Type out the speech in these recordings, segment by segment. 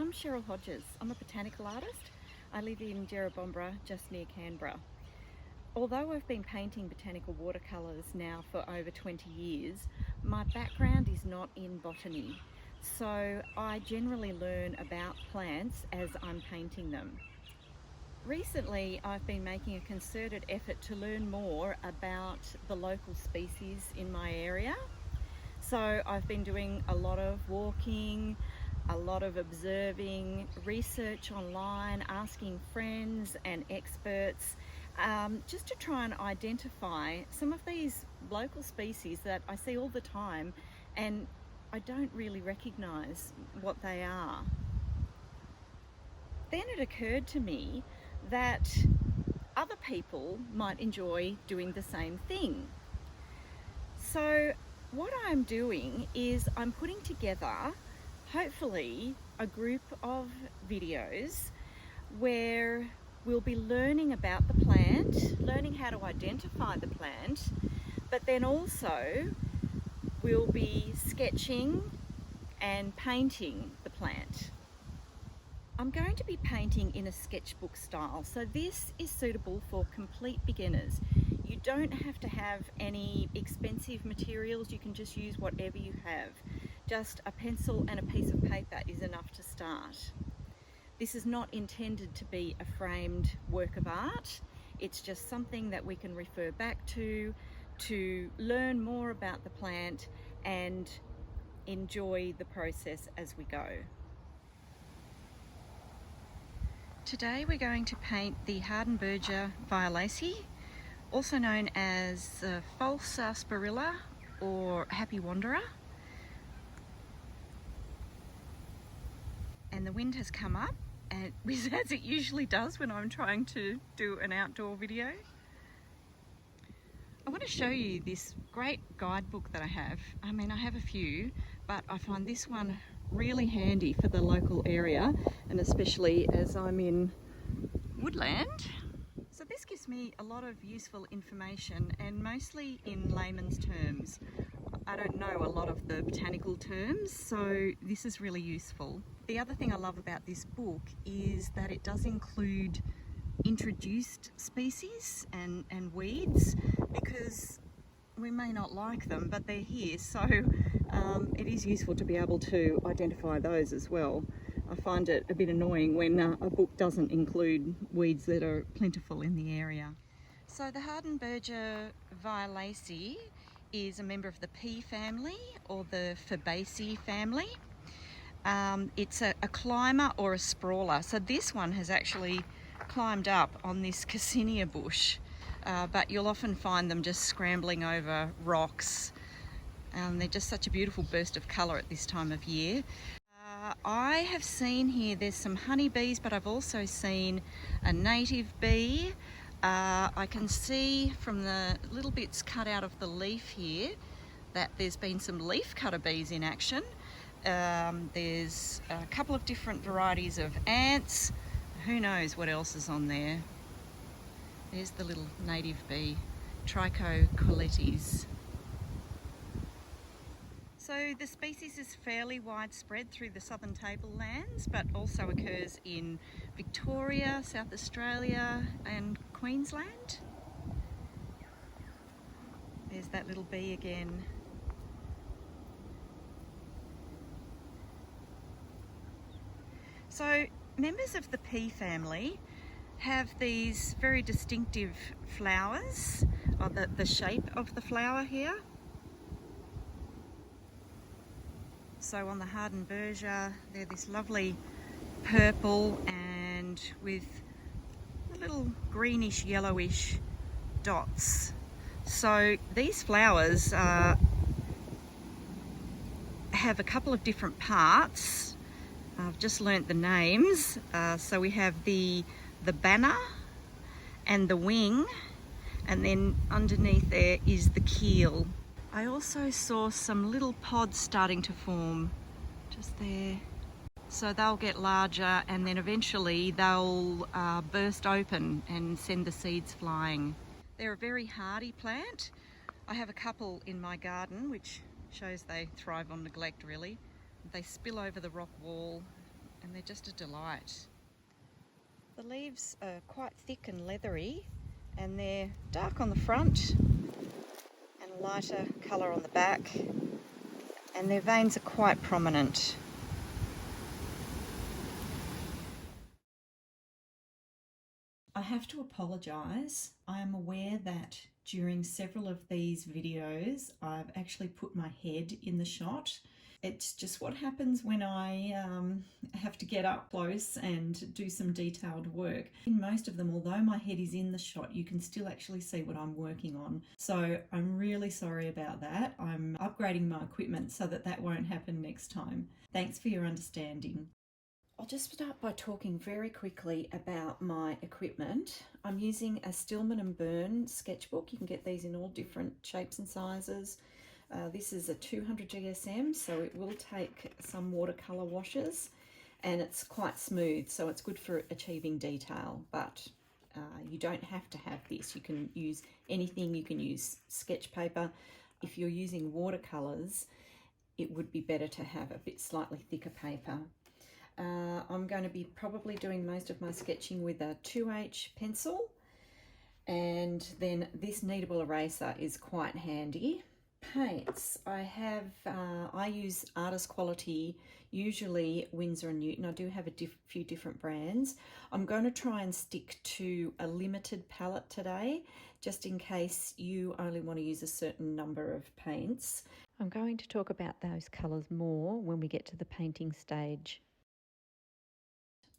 I'm Cheryl Hodges. I'm a botanical artist. I live in Jerrabomberra, just near Canberra. Although I've been painting botanical watercolours now for over 20 years, my background is not in botany. So I generally learn about plants as I'm painting them. Recently, I've been making a concerted effort to learn more about the local species in my area. So I've been doing a lot of walking, a lot of observing, research online, asking friends and experts, just to try and identify some of these local species that I see all the time and I don't really recognise what they are. Then it occurred to me that other people might enjoy doing the same thing. So what I'm doing is I'm putting together, hopefully, a group of videos where we'll be learning about the plant, learning how to identify the plant, but then also we'll be sketching and painting the plant. I'm going to be painting in a sketchbook style, so this is suitable for complete beginners. You don't have to have any expensive materials, you can just use whatever you have. Just a pencil and a piece of paper is enough to start. This is not intended to be a framed work of art, it's just something that we can refer back to learn more about the plant and enjoy the process as we go. Today we're going to paint the Hardenbergia violacea, also known as false sarsaparilla or happy wanderer. And the wind has come up, and as it usually does when I'm trying to do an outdoor video. I want to show you this great guidebook that I have. I mean, I have a few, but I find this one really handy for the local area, and especially as I'm in woodland. So this gives me a lot of useful information, and mostly in layman's terms. I don't know a lot of the botanical terms, so this is really useful. The other thing I love about this book is that it does include introduced species and weeds, because we may not like them, but they're here, so it is useful to be able to identify those as well. I find it a bit annoying when a book doesn't include weeds that are plentiful in the area. So the Hardenbergia violacea is a member of the pea family, or the Fabaceae family. It's a climber or a sprawler. So this one has actually climbed up on this Cassinia bush, but you'll often find them just scrambling over rocks. They're just such a beautiful burst of colour at this time of year. I have seen here there's some honeybees, but I've also seen a native bee. I can see from the little bits cut out of the leaf here that there's been some leaf cutter bees in action. There's a couple of different varieties of ants. Who knows what else is on there. There's the little native bee, Trichocoletes. So the species is fairly widespread through the southern tablelands, but also occurs in Victoria, South Australia and Queensland. There's that little bee again. So members of the pea family have these very distinctive flowers, or the shape of the flower here. So on the Hardenbergia, they're this lovely purple and with a little greenish yellowish dots. So these flowers have a couple of different parts. I've just learnt the names. So we have the banner and the wing, and then underneath there is the keel. I also saw some little pods starting to form just there. So they'll get larger, and then eventually they'll burst open and send the seeds flying. They're a very hardy plant. I have a couple in my garden, which shows they thrive on neglect really. They spill over the rock wall and they're just a delight. The leaves are quite thick and leathery, and they're dark on the front and a lighter colour on the back, and their veins are quite prominent. I have to apologise. I am aware that during several of these videos I've actually put my head in the shot. It's just what happens when I have to get up close and do some detailed work. In most of them, although my head is in the shot, you can still actually see what I'm working on. So I'm really sorry about that. I'm upgrading my equipment so that that won't happen next time. Thanks for your understanding. I'll just start by talking very quickly about my equipment. I'm using a Stillman & Burn sketchbook. You can get these in all different shapes and sizes. This is a 200 GSM, so it will take some watercolour washes, and it's quite smooth, so it's good for achieving detail, but you don't have to have this. You can use anything. You can use sketch paper. If you're using watercolours, it would be better to have a bit slightly thicker paper. I'm going to be probably doing most of my sketching with a 2H pencil, and then this kneadable eraser is quite handy. Paints, I use Artist Quality, usually Winsor & Newton. I do have a few different brands. I'm going to try and stick to a limited palette today, just in case you only want to use a certain number of paints. I'm going to talk about those colours more when we get to the painting stage.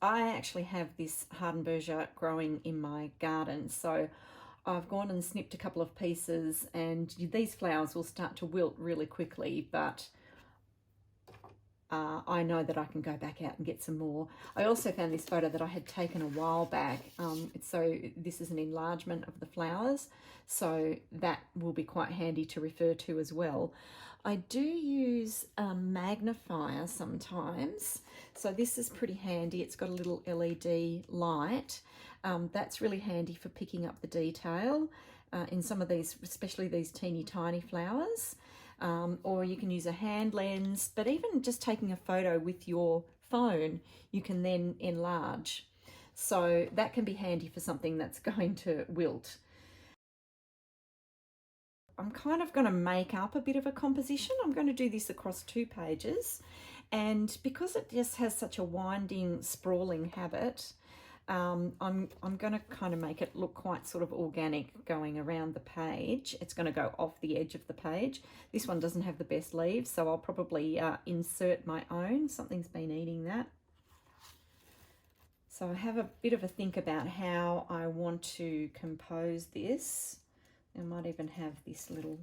I actually have this Hardenbergia growing in my garden, so I've gone and snipped a couple of pieces, and these flowers will start to wilt really quickly, but I know that I can go back out and get some more. I also found this photo that I had taken a while back. So this is an enlargement of the flowers, so that will be quite handy to refer to as well. I do use a magnifier sometimes, so this is pretty handy. It's got a little LED light. That's really handy for picking up the detail in some of these, especially these teeny tiny flowers. Or you can use a hand lens, but even just taking a photo with your phone, you can then enlarge. So that can be handy for something that's going to wilt. I'm kind of going to make up a bit of a composition. I'm going to do this across 2 pages, and because it just has such a winding, sprawling habit, I'm going to kind of make it look quite sort of organic going around the page. It's going to go off the edge of the page. This one doesn't have the best leaves, so I'll probably insert my own. Something's been eating that. So I have a bit of a think about how I want to compose this. I might even have this little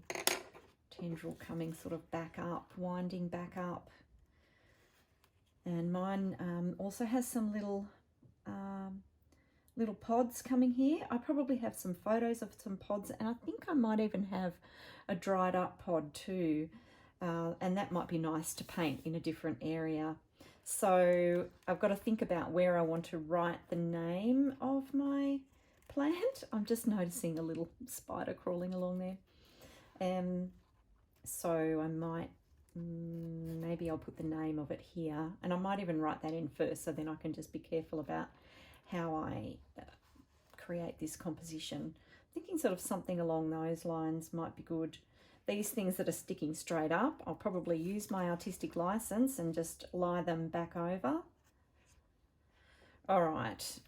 tendril coming sort of back up, winding back up. And mine also has some little pods coming here. I probably have some photos of some pods, and I think I might even have a dried up pod too, and that might be nice to paint in a different area. So I've got to think about where I want to write the name of my plant. I'm just noticing a little spider crawling along there. So I might, maybe I'll put the name of it here, and I might even write that in first, so then I can just be careful about how I create this composition. Thinking sort of something along those lines might be good. These things that are sticking straight up, I'll probably use my artistic license and just lie them back over. All right,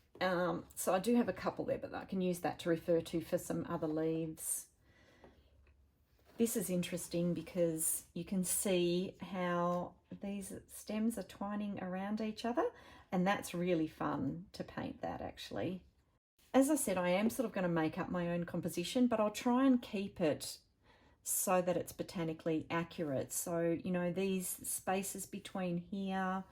so I do have a couple there, but I can use that to refer to for some other leaves. This is interesting because you can see how these stems are twining around each other, and that's really fun to paint that actually. As I said, I am sort of going to make up my own composition, but I'll try and keep it so that it's botanically accurate. So, you know, these spaces between here,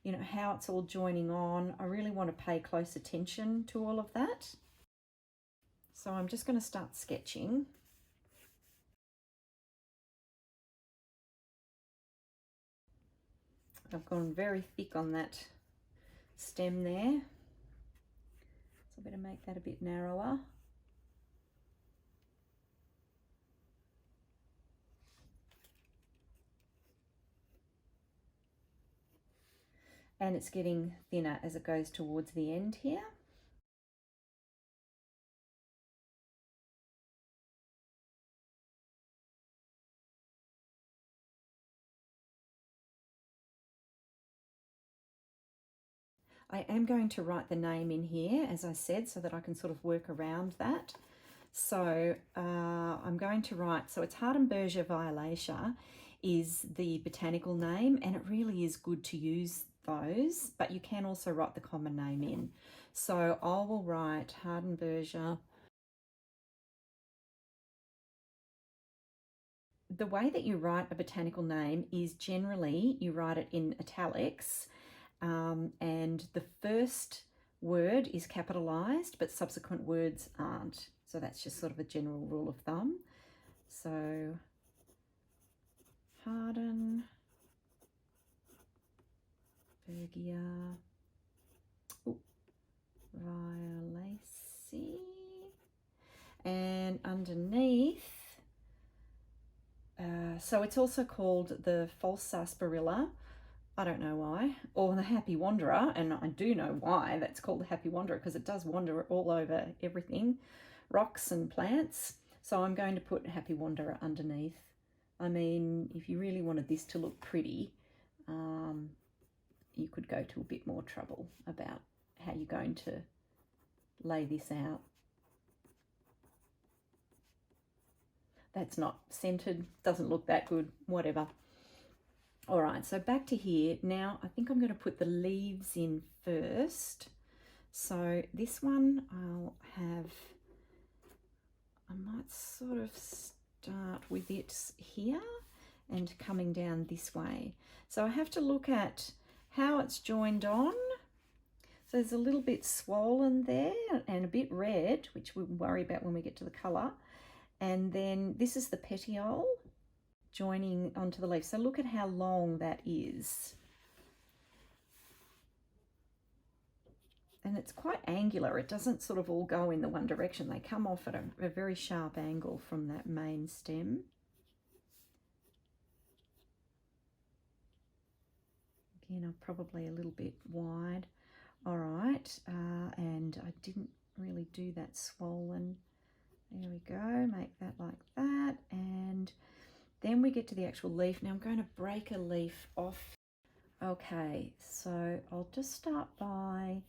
you know, how it's all joining on, I really want to pay close attention to all of that. So I'm just going to start sketching. I've gone very thick on that stem there, so I better make that a bit narrower. and it's getting thinner as it goes towards the end here. I am going to write the name in here, as I said, so that I can sort of work around that. So I'm going to write, so it's Hardenbergia violacea is the botanical name, and it really is good to use those, but you can also write the common name in. So I will write Hardenbergia. The way that you write a botanical name is generally you write it in italics, and the first word is capitalized, but subsequent words aren't. So that's just sort of a general rule of thumb. So Hardenbergia, violacea, and underneath, so it's also called the false sarsaparilla. I don't know why, or the happy wanderer, and I do know why that's called the happy wanderer, because it does wander all over everything, rocks and plants. So I'm going to put happy wanderer underneath. I mean, if you really wanted this to look pretty, you could go to a bit more trouble about how you're going to lay this out. That's not centered, doesn't look that good, whatever. All right, so back to here. Now I think I'm going to put the leaves in first. So this one I might sort of start with it here and coming down this way. So I have to look at how it's joined on. So there's a little bit swollen there and a bit red, which we'll worry about when we get to the colour. And then this is the petiole joining onto the leaf. So look at how long that is. And it's quite angular. It doesn't sort of all go in the one direction. They come off at a very sharp angle from that main stem. Again, I'm probably a little bit wide. All right, and I didn't really do that swollen. There we go, make that like that. And then we get to the actual leaf. Now I'm going to break a leaf off. Okay, so I'll just start by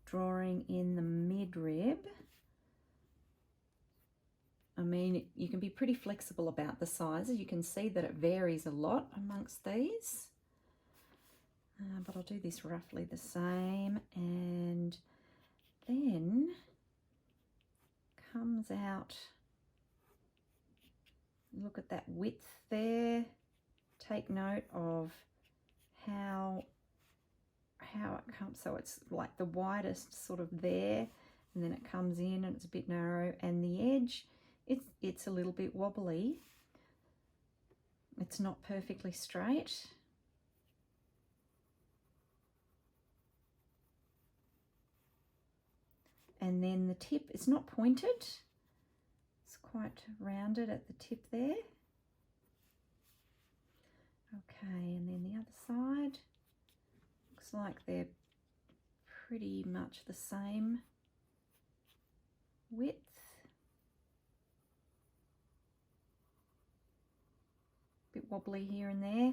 drawing in the midrib. I mean, you can be pretty flexible about the sizes. You can see that it varies a lot amongst these. But I'll do this roughly the same, and then comes out, look at that width there. Take note of how it comes, so it's like the widest sort of there, and then it comes in and it's a bit narrow, and the edge, it's a little bit wobbly. It's not perfectly straight. And then the tip is not pointed. It's quite rounded at the tip there. Okay, and then the other side. Looks like they're pretty much the same width. Bit wobbly here and there.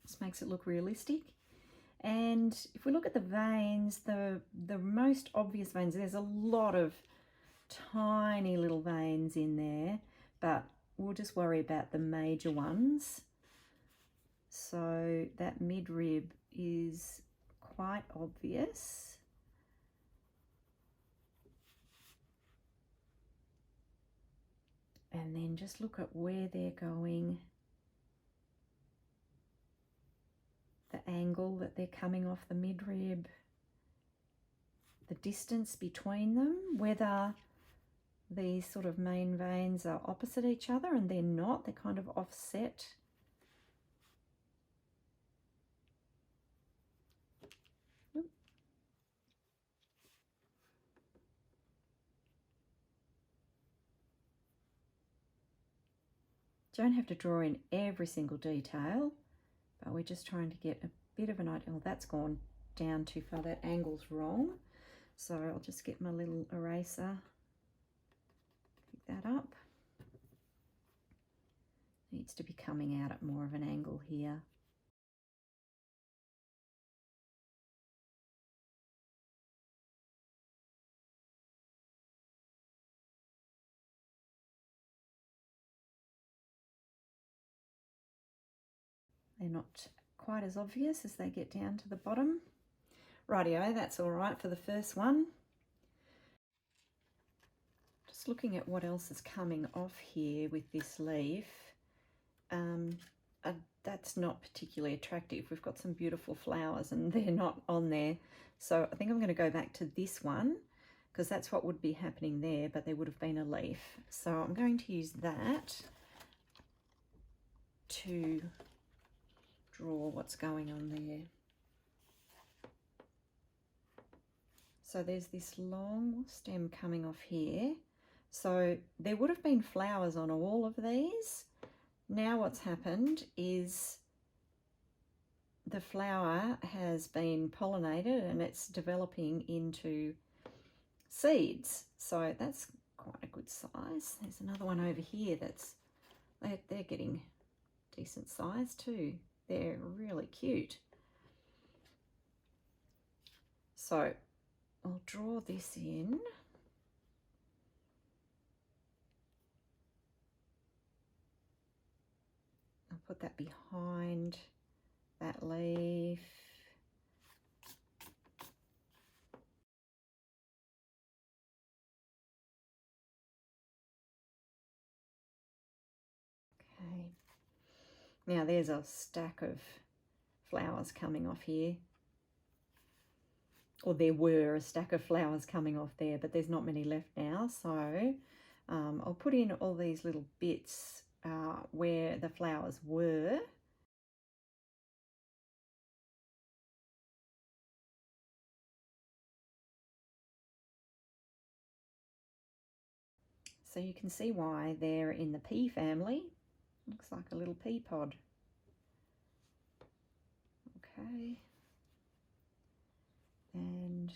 This makes it look realistic. And if we look at the veins, the most obvious veins, there's a lot of tiny little veins in there, but we'll just worry about the major ones. So that midrib is quite obvious. And then just look at where they're going. The angle that they're coming off the midrib, the distance between them, whether these sort of main veins are opposite each other, and they're not, they're kind of offset. Don't have to draw in every single detail, but we're just trying to get a bit of an idea. Oh, that's gone down too far. That angle's wrong. So I'll just get my little eraser, pick that up. Needs to be coming out at more of an angle here. They're not quite as obvious as they get down to the bottom. Rightio, that's all right for the first one. Just looking at what else is coming off here with this leaf. That's not particularly attractive. We've got some beautiful flowers and they're not on there. So I think I'm going to go back to this one because that's what would be happening there, but there would have been a leaf. So I'm going to use that to draw what's going on there. So there's this long stem coming off here. So there would have been flowers on all of these. Now what's happened is the flower has been pollinated and it's developing into seeds. So that's quite a good size. There's another one over here they're getting decent size too. They're really cute. So I'll draw this in. I'll put that behind that leaf. Okay. Now there's a stack of flowers coming off here. Or there were a stack of flowers coming off there, but there's not many left now. So I'll put in all these little bits where the flowers were. So you can see why they're in the pea family. Looks like a little pea pod. Okay. And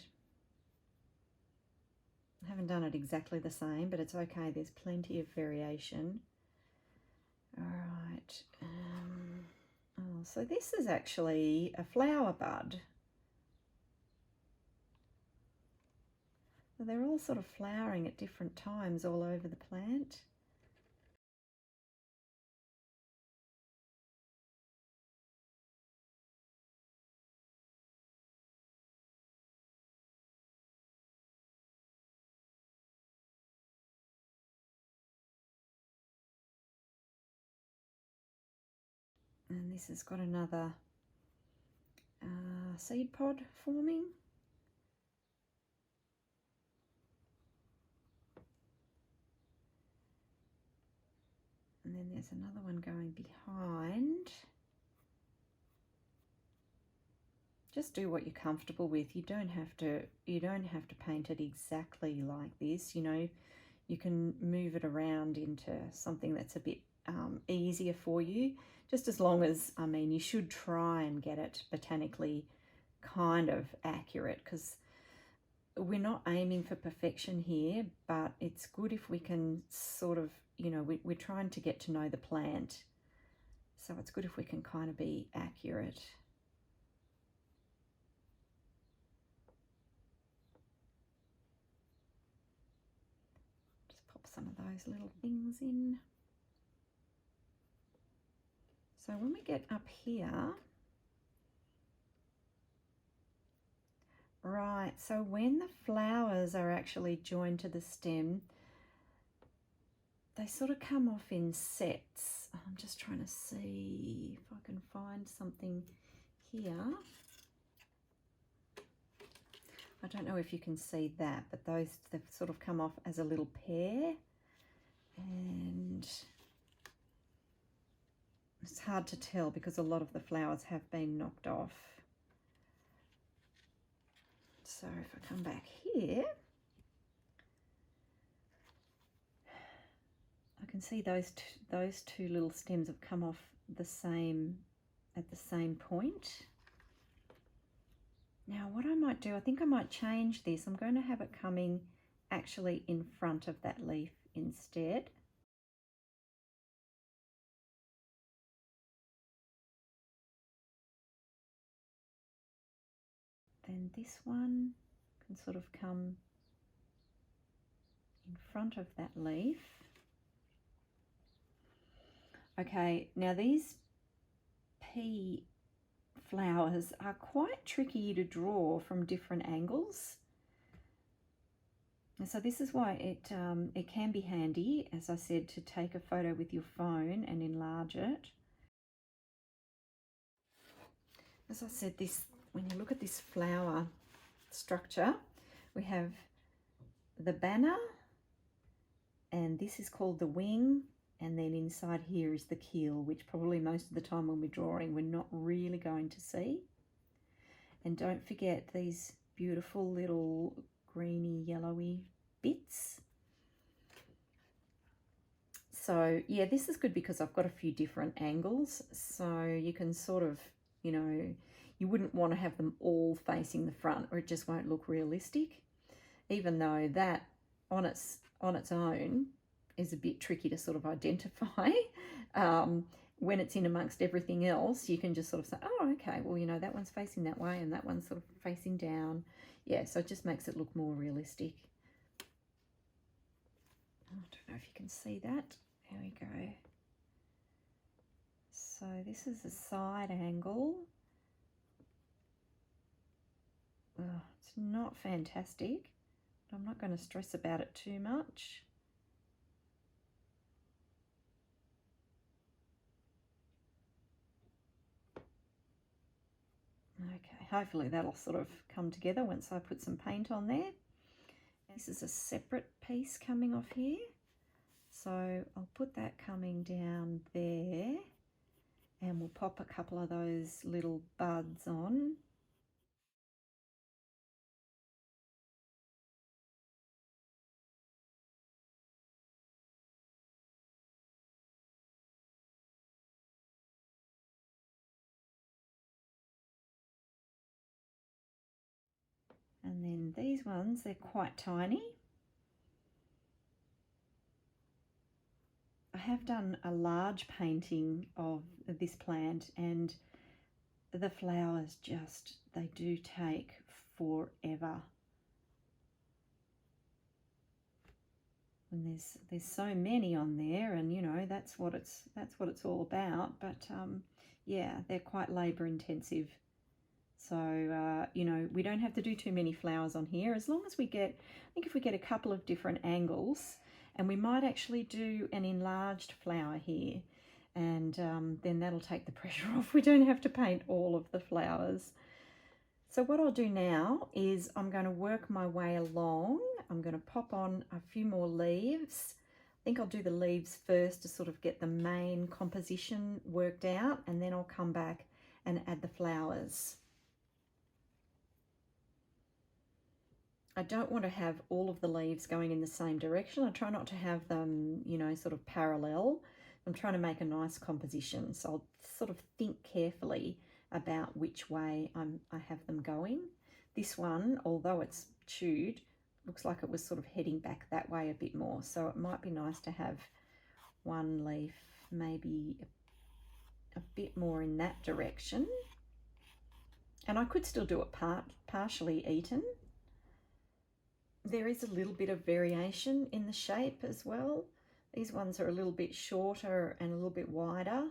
I haven't done it exactly the same, but it's okay. There's plenty of variation. All right. Oh, so this is actually a flower bud. So they're all sort of flowering at different times all over the plant. And this has got another seed pod forming. And then there's another one going behind. Just do what you're comfortable with. You don't have to paint it exactly like this. You know, you can move it around into something that's a bit easier for you, just as long as, I mean, you should try and get it botanically kind of accurate, because we're not aiming for perfection here, but it's good if we can sort of, you know, we're trying to get to know the plant, so it's good if we can kind of be accurate. Just pop some of those little things in. So when we get up here, right, so when the flowers are actually joined to the stem, they sort of come off in sets. I'm just trying to see if I can find something here. I don't know if you can see that, but those, they've sort of come off as a little pair, and it's hard to tell because a lot of the flowers have been knocked off. So if I come back here, I can see those two little stems have come off the same, at the same point. Now what I might do, I think I might change this. I'm going to have it coming actually in front of that leaf instead. Then this one can sort of come in front of that leaf. Okay, now these pea flowers are quite tricky to draw from different angles. And so this is why it can be handy, as I said, to take a photo with your phone and enlarge it. As I said, this, when you look at this flower structure, we have the banner, and this is called the wing, and then inside here is the keel, which probably most of the time when we're drawing we're not really going to see. And don't forget these beautiful little greeny yellowy bits. So yeah, this is good because I've got a few different angles, so you can sort of, you know, you wouldn't want to have them all facing the front or it just won't look realistic, even though that on its own is a bit tricky to sort of identify. When it's in amongst everything else, you can just sort of say, oh, okay, well, you know, that one's facing that way and that one's sort of facing down. Yeah, so it just makes it look more realistic. I don't know if you can see that. There we go. So this is a side angle. Oh, it's not fantastic. I'm not going to stress about it too much. Okay, hopefully that'll sort of come together once I put some paint on there. This is a separate piece coming off here. So I'll put that coming down there and we'll pop a couple of those little buds on. And then these ones, they're quite tiny. I have done a large painting of this plant and the flowers just, they do take forever. And there's so many on there, and you know that's what it's all about. But yeah, they're quite labor intensive. So you know, we don't have to do too many flowers on here as long as we get, I think if we get a couple of different angles, and we might actually do an enlarged flower here, and then that'll take the pressure off. We don't have to paint all of the flowers. So what I'll do now is I'm going to work my way along. I'm going to pop on a few more leaves. I think I'll do the leaves first to sort of get the main composition worked out, and then I'll come back and add the flowers. I don't want to have all of the leaves going in the same direction. I try not to have them, you know, sort of parallel. I'm trying to make a nice composition, so I'll sort of think carefully about which way I have them going. This one, although it's chewed, looks like it was sort of heading back that way a bit more, so it might be nice to have one leaf maybe a bit more in that direction. And I could still do it partially eaten. There is a little bit of variation in the shape as well. These ones are a little bit shorter and a little bit wider.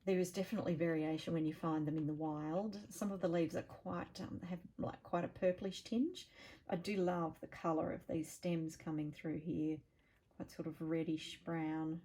There is definitely variation when you find them in the wild. Some of the leaves are quite, have like quite a purplish tinge. I do love the colour of these stems coming through here, quite sort of reddish brown.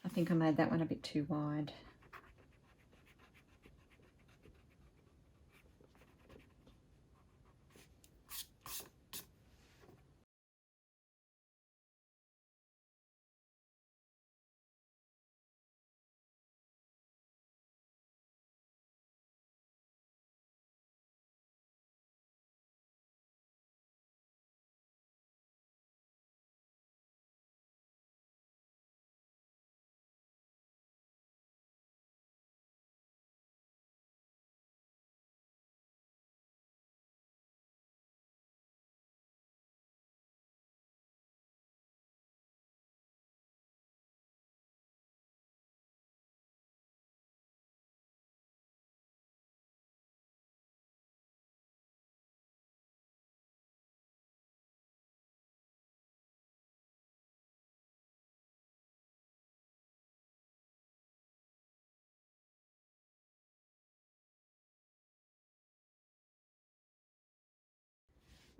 I think I made that one a bit too wide.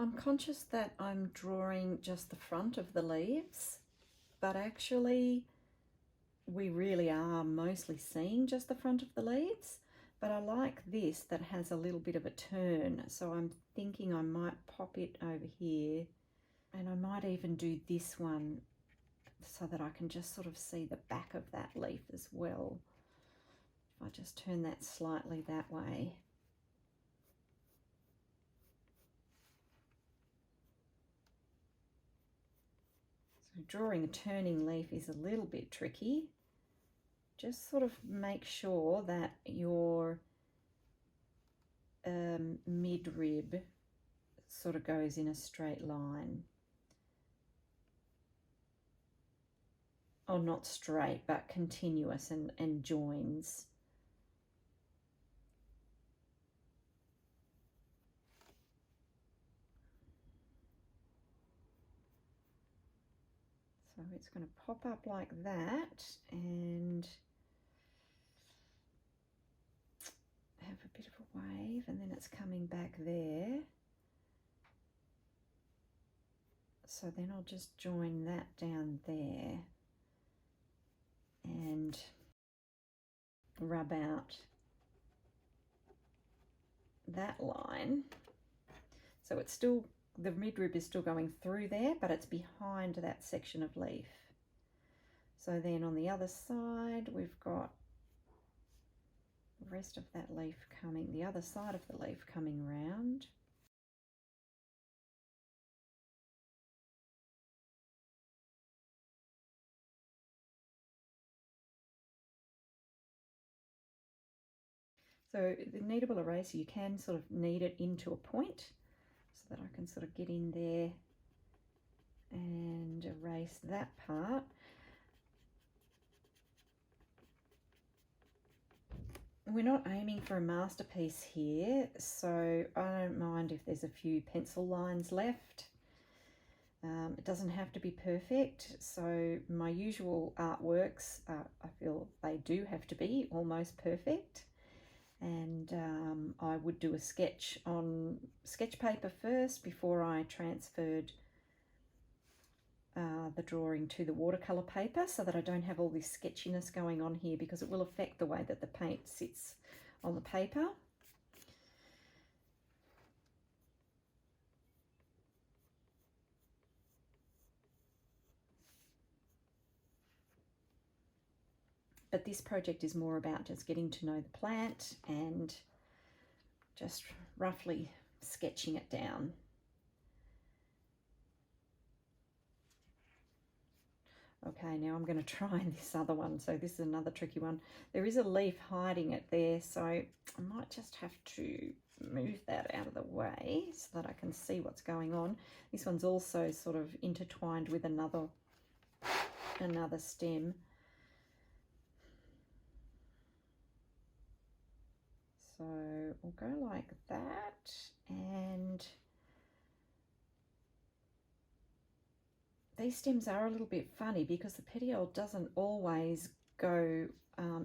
I'm conscious that I'm drawing just the front of the leaves, but actually we really are mostly seeing just the front of the leaves. But I like this that has a little bit of a turn, so I'm thinking I might pop it over here, and I might even do this one so that I can just sort of see the back of that leaf as well. If I just turn that slightly that way. So drawing a turning leaf is a little bit tricky. Just sort of make sure that your mid-rib sort of goes in a straight line. Or not straight, but continuous and joins. So it's going to pop up like that and have a bit of a wave, and then it's coming back there. So then I'll just join that down there and rub out that line. So it's still, the midrib is still going through there, but it's behind that section of leaf. So then on the other side, we've got the rest of that leaf coming, the other side of the leaf coming round. So the kneadable eraser, you can sort of knead it into a point so that I can sort of get in there and erase that part. We're not aiming for a masterpiece here, so I don't mind if there's a few pencil lines left. It doesn't have to be perfect, so my usual artworks, I feel they do have to be almost perfect. And I would do a sketch on sketch paper first before I transferred the drawing to the watercolour paper, so that I don't have all this sketchiness going on here, because it will affect the way that the paint sits on the paper. But this project is more about just getting to know the plant and just roughly sketching it down. Okay, now I'm going to try this other one. So this is another tricky one. There is a leaf hiding it there, so I might just have to move that out of the way so that I can see what's going on. This one's also sort of intertwined with another stem. So we'll go like that, and these stems are a little bit funny because the petiole doesn't always go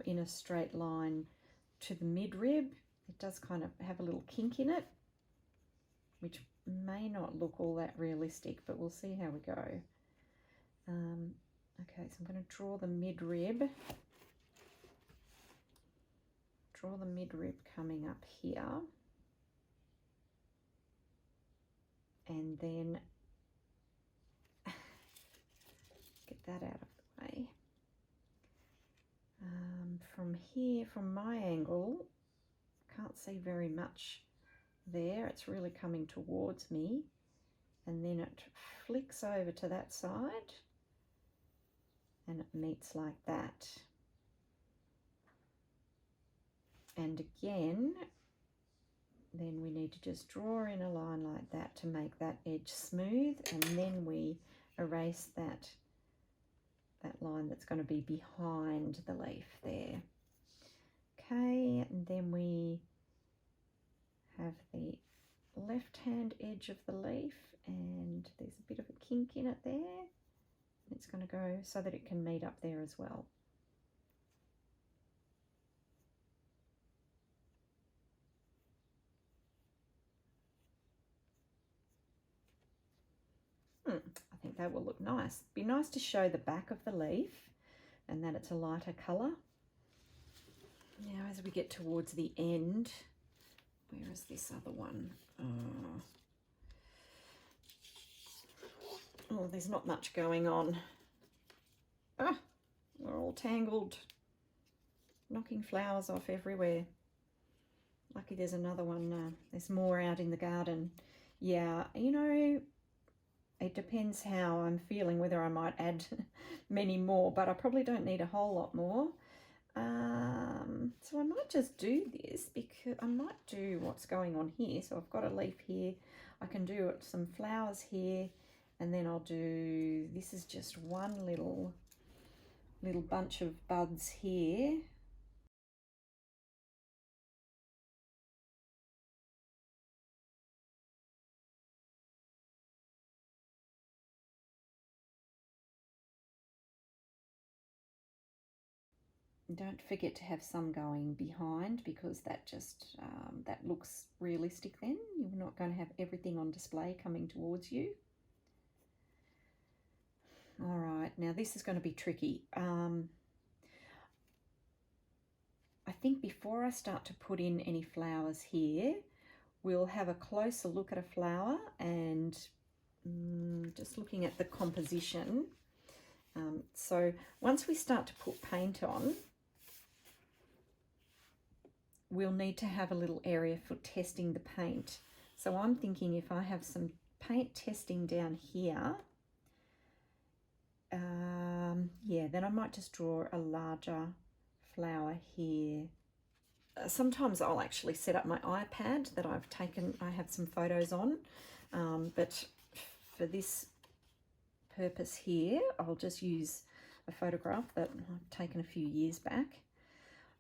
in a straight line to the midrib. It does kind of have a little kink in it, which may not look all that realistic, but we'll see how we go. Okay, so I'm going to draw the midrib. Draw the midrib coming up here. And then get that out of the way. From here, from my angle, I can't see very much there. It's really coming towards me. And then it flicks over to that side and it meets like that. And again, then we need to just draw in a line like that to make that edge smooth, and then we erase that line that's going to be behind the leaf there. Okay, and then we have the left hand edge of the leaf, and there's a bit of a kink in it there. It's going to go so that it can meet up there as well. they will look nice. Be nice to show the back of the leaf and that it's a lighter colour. Now as we get towards the end, where is this other one? Oh, there's not much going on. Ah, we're all tangled, knocking flowers off everywhere. Lucky there's another one. There's more out in the garden. Yeah, you know, it depends how I'm feeling, whether I might add many more, but I probably don't need a whole lot more. So I might just do this, because I might do what's going on here. So I've got a leaf here. I can do some flowers here, and then I'll do, this is just one little bunch of buds here. Don't forget to have some going behind, because that just that looks realistic then. You're not going to have everything on display coming towards you. All right, now this is going to be tricky. I think before I start to put in any flowers here, we'll have a closer look at a flower and just looking at the composition. So once we start to put paint on, we'll need to have a little area for testing the paint. So I'm thinking if I have some paint testing down here, yeah, then I might just draw a larger flower here. Sometimes I'll actually set up my iPad that I have some photos on, but for this purpose here, I'll just use a photograph that I've taken a few years back.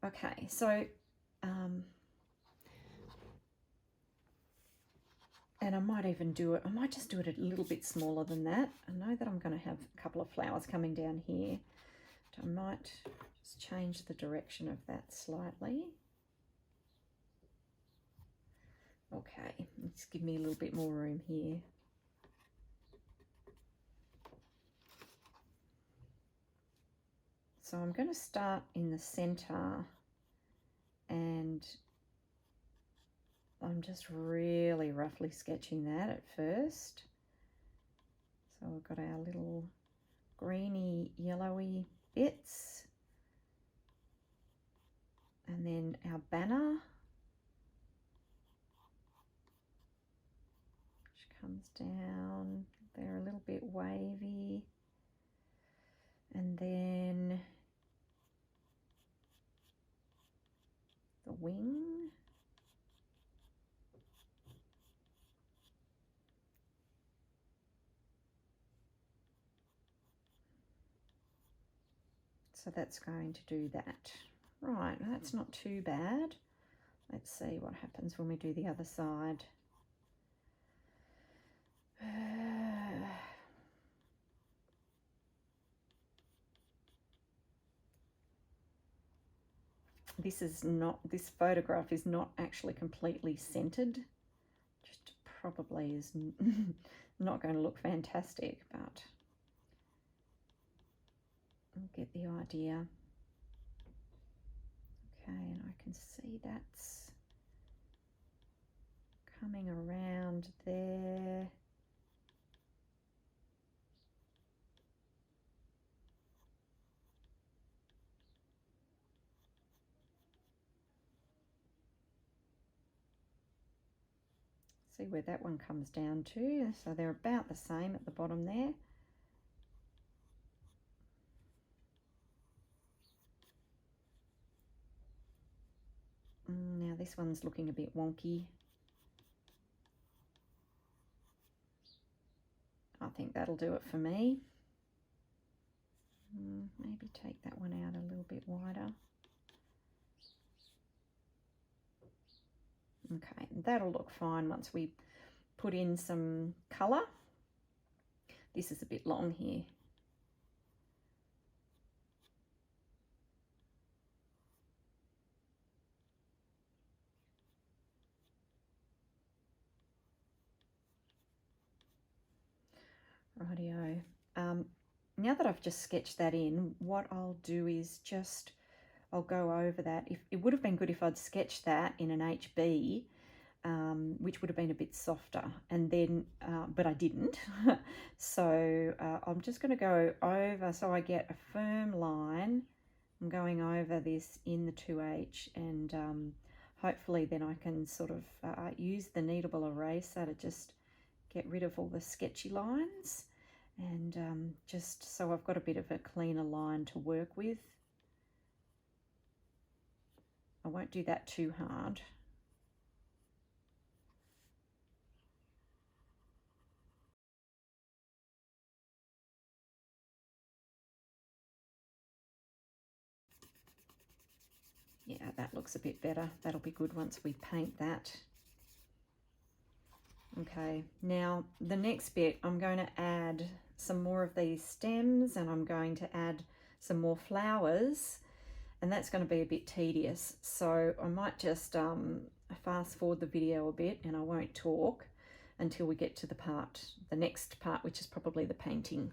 Okay, so and I might even do it, I might just do it a little bit smaller than that. I know that I'm going to have a couple of flowers coming down here, but I might just change the direction of that slightly. Okay, let's give me a little bit more room here. So I'm going to start in the center, and I'm just really roughly sketching that at first. So we've got our little greeny, yellowy bits, and then our banner, which comes down. They're a little bit wavy, and then the wing. So that's going to do that. Right, that's not too bad. Let's see what happens when we do the other side. This photograph is not actually completely centered. Just probably is not going to look fantastic, but I'll get the idea. Okay, and I can see that's coming around there. See where that one comes down to. So they're about the same at the bottom there. Now this one's looking a bit wonky. I think that'll do it for me. Maybe take that one out a little bit wider. Okay, that'll look fine once we put in some colour. This is a bit long here. Rightio. Now that I've just sketched that in, what I'll do is I'll go over that. It would have been good if I'd sketched that in an HB, which would have been a bit softer, and then but I didn't. So I'm just going to go over so I get a firm line. I'm going over this in the 2H, and hopefully then I can sort of use the kneadable eraser to just get rid of all the sketchy lines, and just so I've got a bit of a cleaner line to work with. I won't do that too hard. Yeah, that looks a bit better. That'll be good once we paint that. Okay, now the next bit, I'm going to add some more of these stems, and I'm going to add some more flowers, and that's going to be a bit tedious. So I might just fast forward the video a bit, and I won't talk until we get to the next part, which is probably the painting.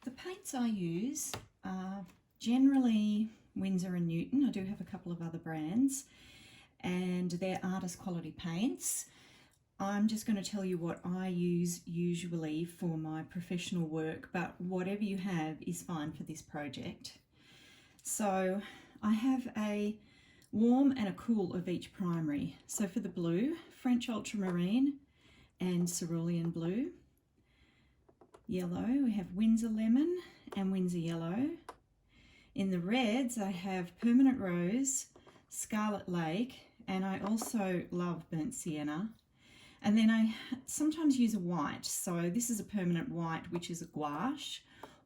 The paints I use are generally Winsor and Newton. I do have a couple of other brands, and they're artist quality paints. I'm just going to tell you what I use usually for my professional work, but whatever you have is fine for this project. So I have a warm and a cool of each primary. So for the blue, French ultramarine and cerulean blue. Yellow, we have Windsor lemon and Windsor yellow. In the reds, I have permanent rose, scarlet lake, and I also love burnt sienna. And then I sometimes use a white. So this is a permanent white, which is a gouache,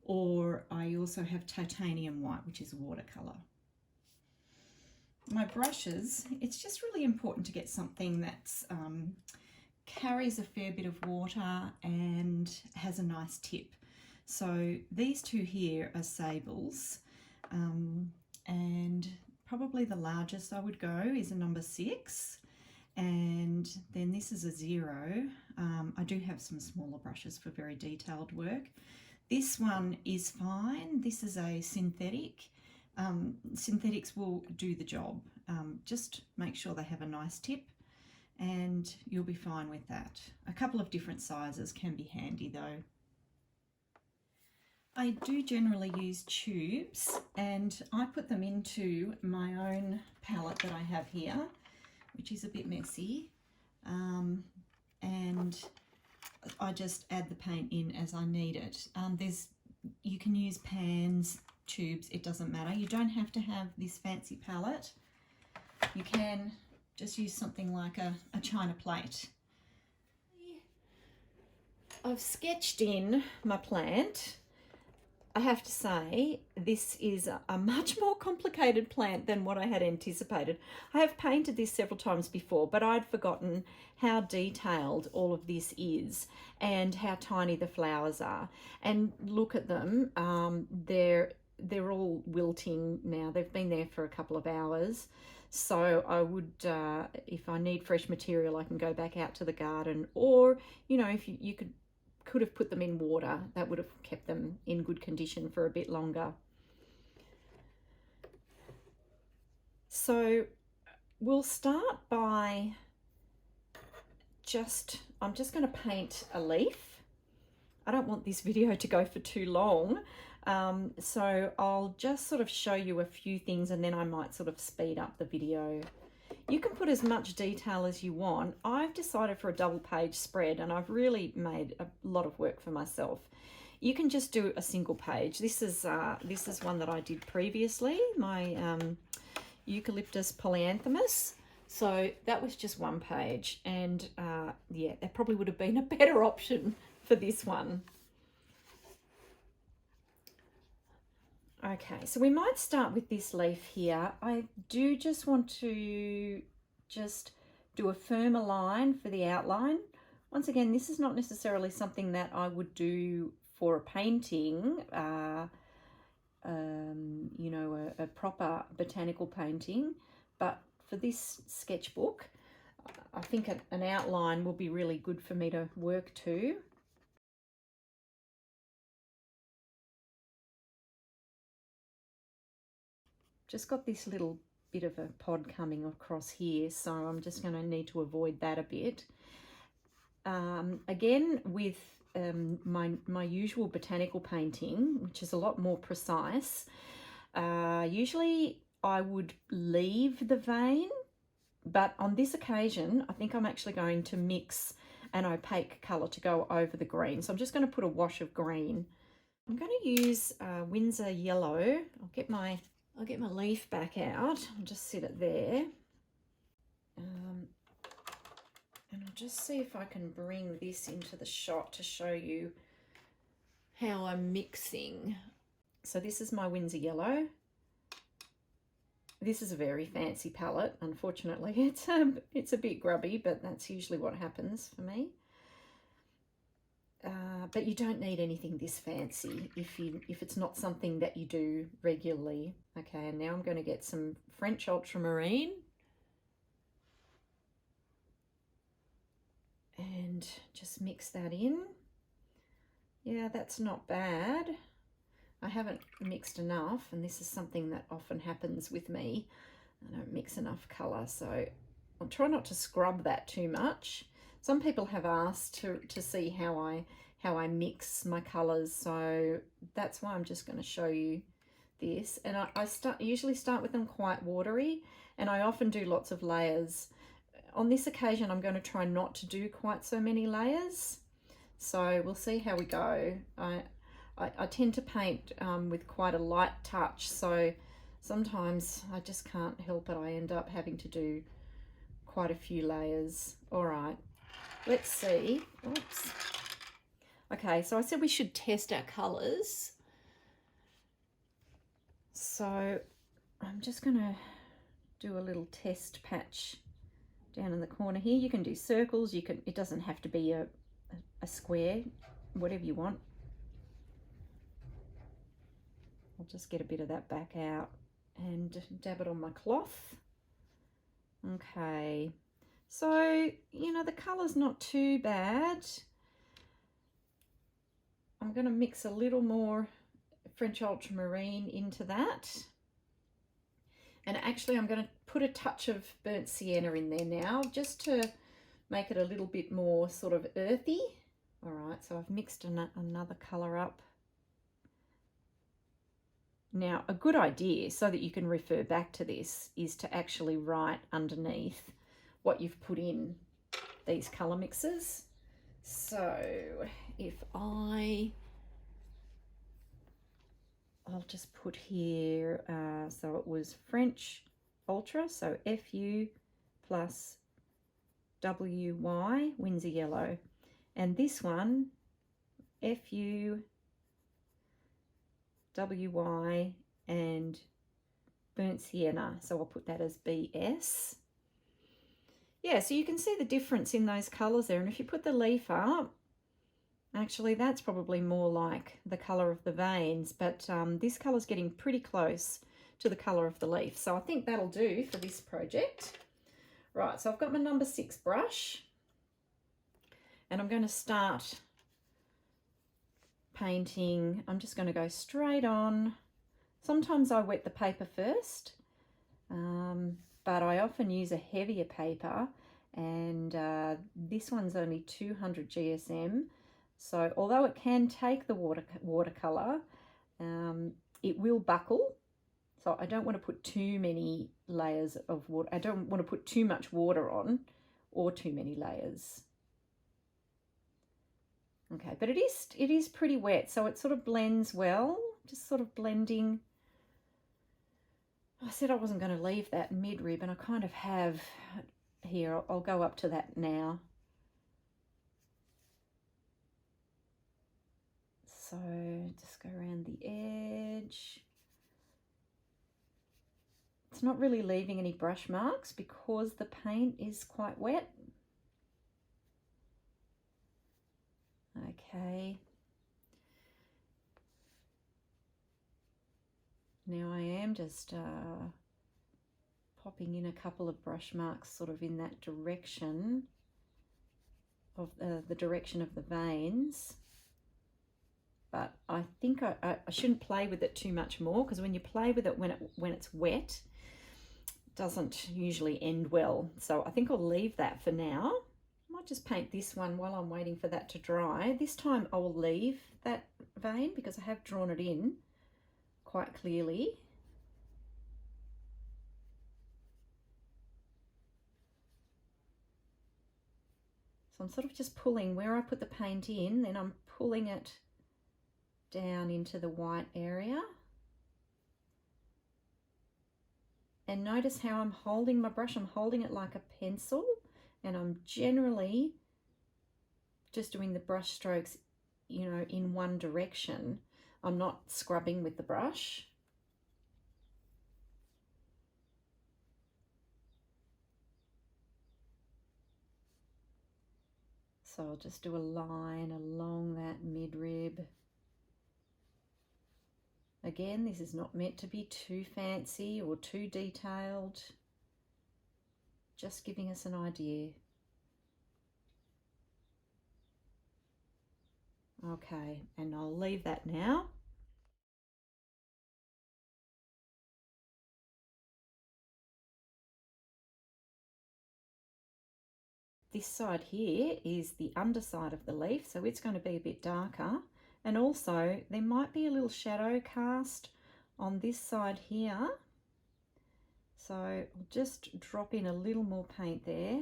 or I also have titanium white, which is a watercolour. My brushes, it's just really important to get something that's carries a fair bit of water and has a nice tip. So these two here are sables, and probably the largest I would go is a number 6, and then this is a 0. I do have some smaller brushes for very detailed work. This one is fine. This is a synthetic. Synthetics will do the job. Just make sure they have a nice tip and you'll be fine with that. A couple of different sizes can be handy though. I do generally use tubes, and I put them into my own palette that I have here, which is a bit messy, and I just add the paint in as I need it. You can use pans, tubes, it doesn't matter. You don't have to have this fancy palette. You can just use something like a china plate. I've sketched in my plant. I have to say, this is a much more complicated plant than what I had anticipated. I have painted this several times before, but I'd forgotten how detailed all of this is and how tiny the flowers are. And look at them, they're all wilting now. They've been there for a couple of hours. So I would, if I need fresh material, I can go back out to the garden, or, you know, if you could have put them in water, that would have kept them in good condition for a bit longer. So we'll start by I'm just going to paint a leaf. I don't want this video to go for too long. So I'll just sort of show you a few things and then I might sort of speed up the video. You can put as much detail as you want. I've decided for a double page spread, and I've really made a lot of work for myself. You can just do a single page. This is one that I did previously, my Eucalyptus polyanthemus. So that was just one page, and yeah, that probably would have been a better option for this one. Okay, so we might start with this leaf here. I do just want to do a firmer line for the outline. Once again, this is not necessarily something that I would do for a painting, you know, a proper botanical painting, but for this sketchbook, I think an outline will be really good for me to work to. Just got this little bit of a pod coming across here, so I'm just going to need to avoid that a bit. Again, with my usual botanical painting, which is a lot more precise, usually I would leave the vein, but on this occasion, I think I'm actually going to mix an opaque colour to go over the green. So I'm just going to put a wash of green. I'm going to use Windsor yellow. I'll get my leaf back out. I'll just sit it there. And I'll just see if I can bring this into the shot to show you how I'm mixing. So this is my Windsor yellow. This is a very fancy palette. Unfortunately, it's a bit grubby, but that's usually what happens for me. But you don't need anything this fancy if it's not something that you do regularly. Okay, and now I'm going to get some French ultramarine and just mix that in. Yeah, that's not bad. I haven't mixed enough, and this is something that often happens with me. I don't mix enough colour, so I'll try not to scrub that too much. Some people have asked to see how I mix my colours, so that's why I'm just going to show you this. And I usually start with them quite watery, and I often do lots of layers. On this occasion, I'm going to try not to do quite so many layers, so we'll see how we go. I tend to paint with quite a light touch, so sometimes I just can't help it. I end up having to do quite a few layers. All right, let's see. Oops. Okay, so I said we should test our colours. So I'm just going to do a little test patch down in the corner here. You can do circles, it doesn't have to be a square, whatever you want. I'll just get a bit of that back out and dab it on my cloth. Okay, so the colour's not too bad. I'm going to mix a little more French ultramarine into that, and actually I'm going to put a touch of burnt sienna in there now, just to make it a little bit more sort of earthy. All right, so I've mixed another colour up. Now, a good idea, so that you can refer back to this, is to actually write underneath what you've put in these colour mixes. So if I'll just put here, so it was French Ultra, so FU plus WY, Windsor Yellow. And this one, FU, WY, and Burnt Sienna. So I'll put that as BS. Yeah, so you can see the difference in those colours there. And if you put the leaf up, actually that's probably more like the colour of the veins, but this colour's getting pretty close to the colour of the leaf. So I think that'll do for this project. Right, so I've got my number 6 brush, and I'm going to start painting. I'm just going to go straight on. Sometimes I wet the paper first, but I often use a heavier paper, and this one's only 200 GSM. So although it can take the watercolour, it will buckle. So I don't want to put too many layers of water. I don't want to put too much water on, or too many layers. Okay, but it is pretty wet, so it sort of blends well, just sort of blending. I said I wasn't going to leave that mid-rib, and I kind of have here. I'll go up to that now. So just go around the edge. It's not really leaving any brush marks because the paint is quite wet. Okay. Now I am just popping in a couple of brush marks sort of in that direction of the direction of the veins. But I think I shouldn't play with it too much more, because when you play with it when it's wet, it doesn't usually end well. So I think I'll leave that for now. I might just paint this one while I'm waiting for that to dry. This time I will leave that vein because I have drawn it in quite clearly. So I'm sort of just pulling where I put the paint in, then I'm pulling it down into the white area. And notice how I'm holding my brush. I'm holding it like a pencil, and I'm generally just doing the brush strokes, in one direction. I'm not scrubbing with the brush. So I'll just do a line along that mid-rib. Again, this is not meant to be too fancy or too detailed, just giving us an idea. Okay, and I'll leave that now. this side here is the underside of the leaf, so it's going to be a bit darker. And also there might be a little shadow cast on this side here. So I'll just drop in a little more paint there.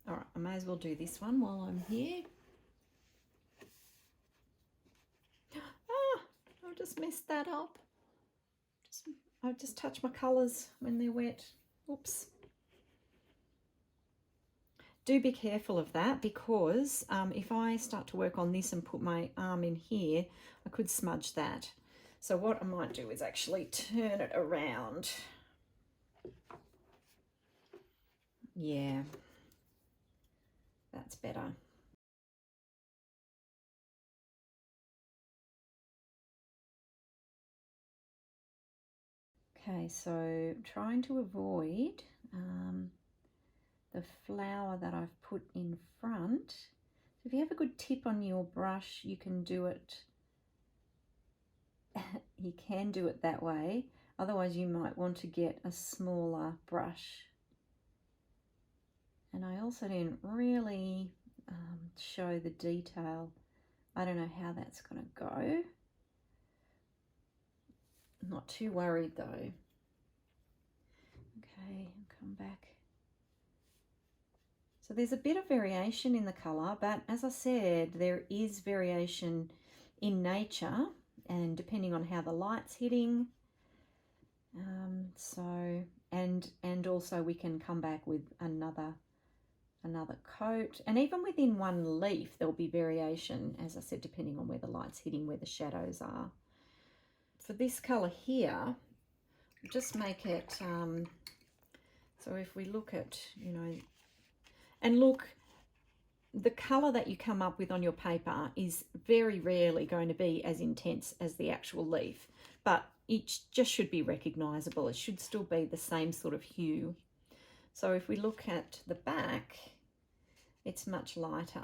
All right, I may as well do this one while I'm here. Ah, I've just messed that up. I just touch my colours when they're wet. Oops. Do be careful of that, because if I start to work on this and put my arm in here, I could smudge that. So what I might do is actually turn it around. Yeah, that's better. Okay, so trying to avoid the flower that I've put in front. So if you have a good tip on your brush, you can do it. You can do it that way. Otherwise, you might want to get a smaller brush. And I also didn't really show the detail. I don't know how that's going to go. I'm not too worried though. Okay, come back. So there's a bit of variation in the colour, but as I said, there is variation in nature and depending on how the light's hitting. And also we can come back with another coat, and even within one leaf there'll be variation, as I said, depending on where the light's hitting, where the shadows are. For this colour here, just make it so if we look at, you know, and look, the colour that you come up with on your paper is very rarely going to be as intense as the actual leaf, but it just should be recognisable. It should still be the same sort of hue. So if we look at the back, it's much lighter.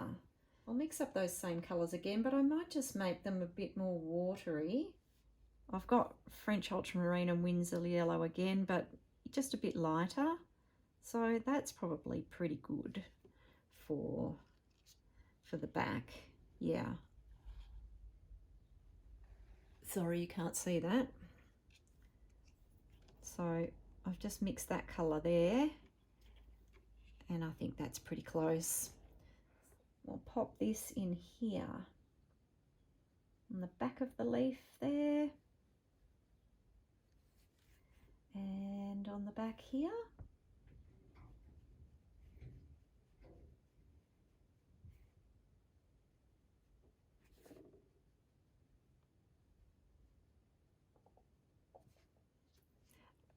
I'll mix up those same colours again, but I might just make them a bit more watery. I've got French ultramarine and Windsor yellow again, but just a bit lighter. So that's probably pretty good for the back. Yeah. Sorry, you can't see that. So I've just mixed that colour there, and I think that's pretty close. We'll pop this in here on the back of the leaf there, and on the back here.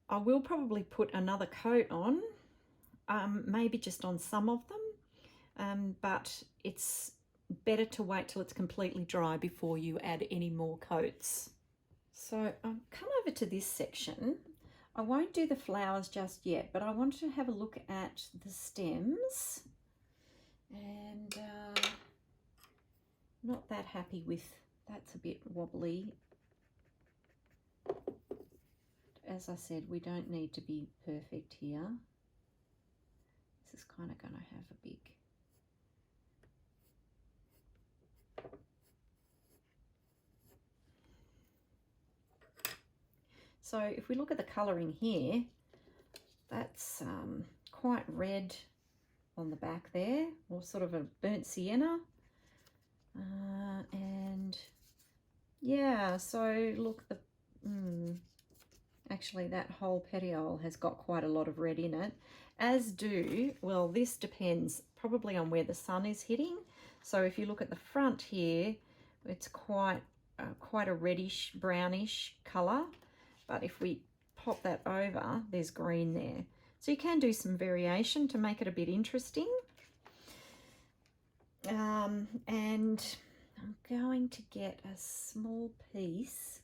I will probably put another coat on, maybe just on some of them, but it's better to wait till it's completely dry before you add any more coats. So I'll come over to this section. I won't do the flowers just yet, but I want to have a look at the stems, and not that happy with, that's a bit wobbly. As I said, we don't need to be perfect here. This is kind of going to have a big... So if we look at the colouring here, that's quite red on the back there, or sort of a burnt sienna. And yeah, so look, actually that whole petiole has got quite a lot of red in it, as do, well, this depends probably on where the sun is hitting. So if you look at the front here, it's quite a reddish brownish colour, but if we pop that over, there's green there. So you can do some variation to make it a bit interesting. And I'm going to get a small piece.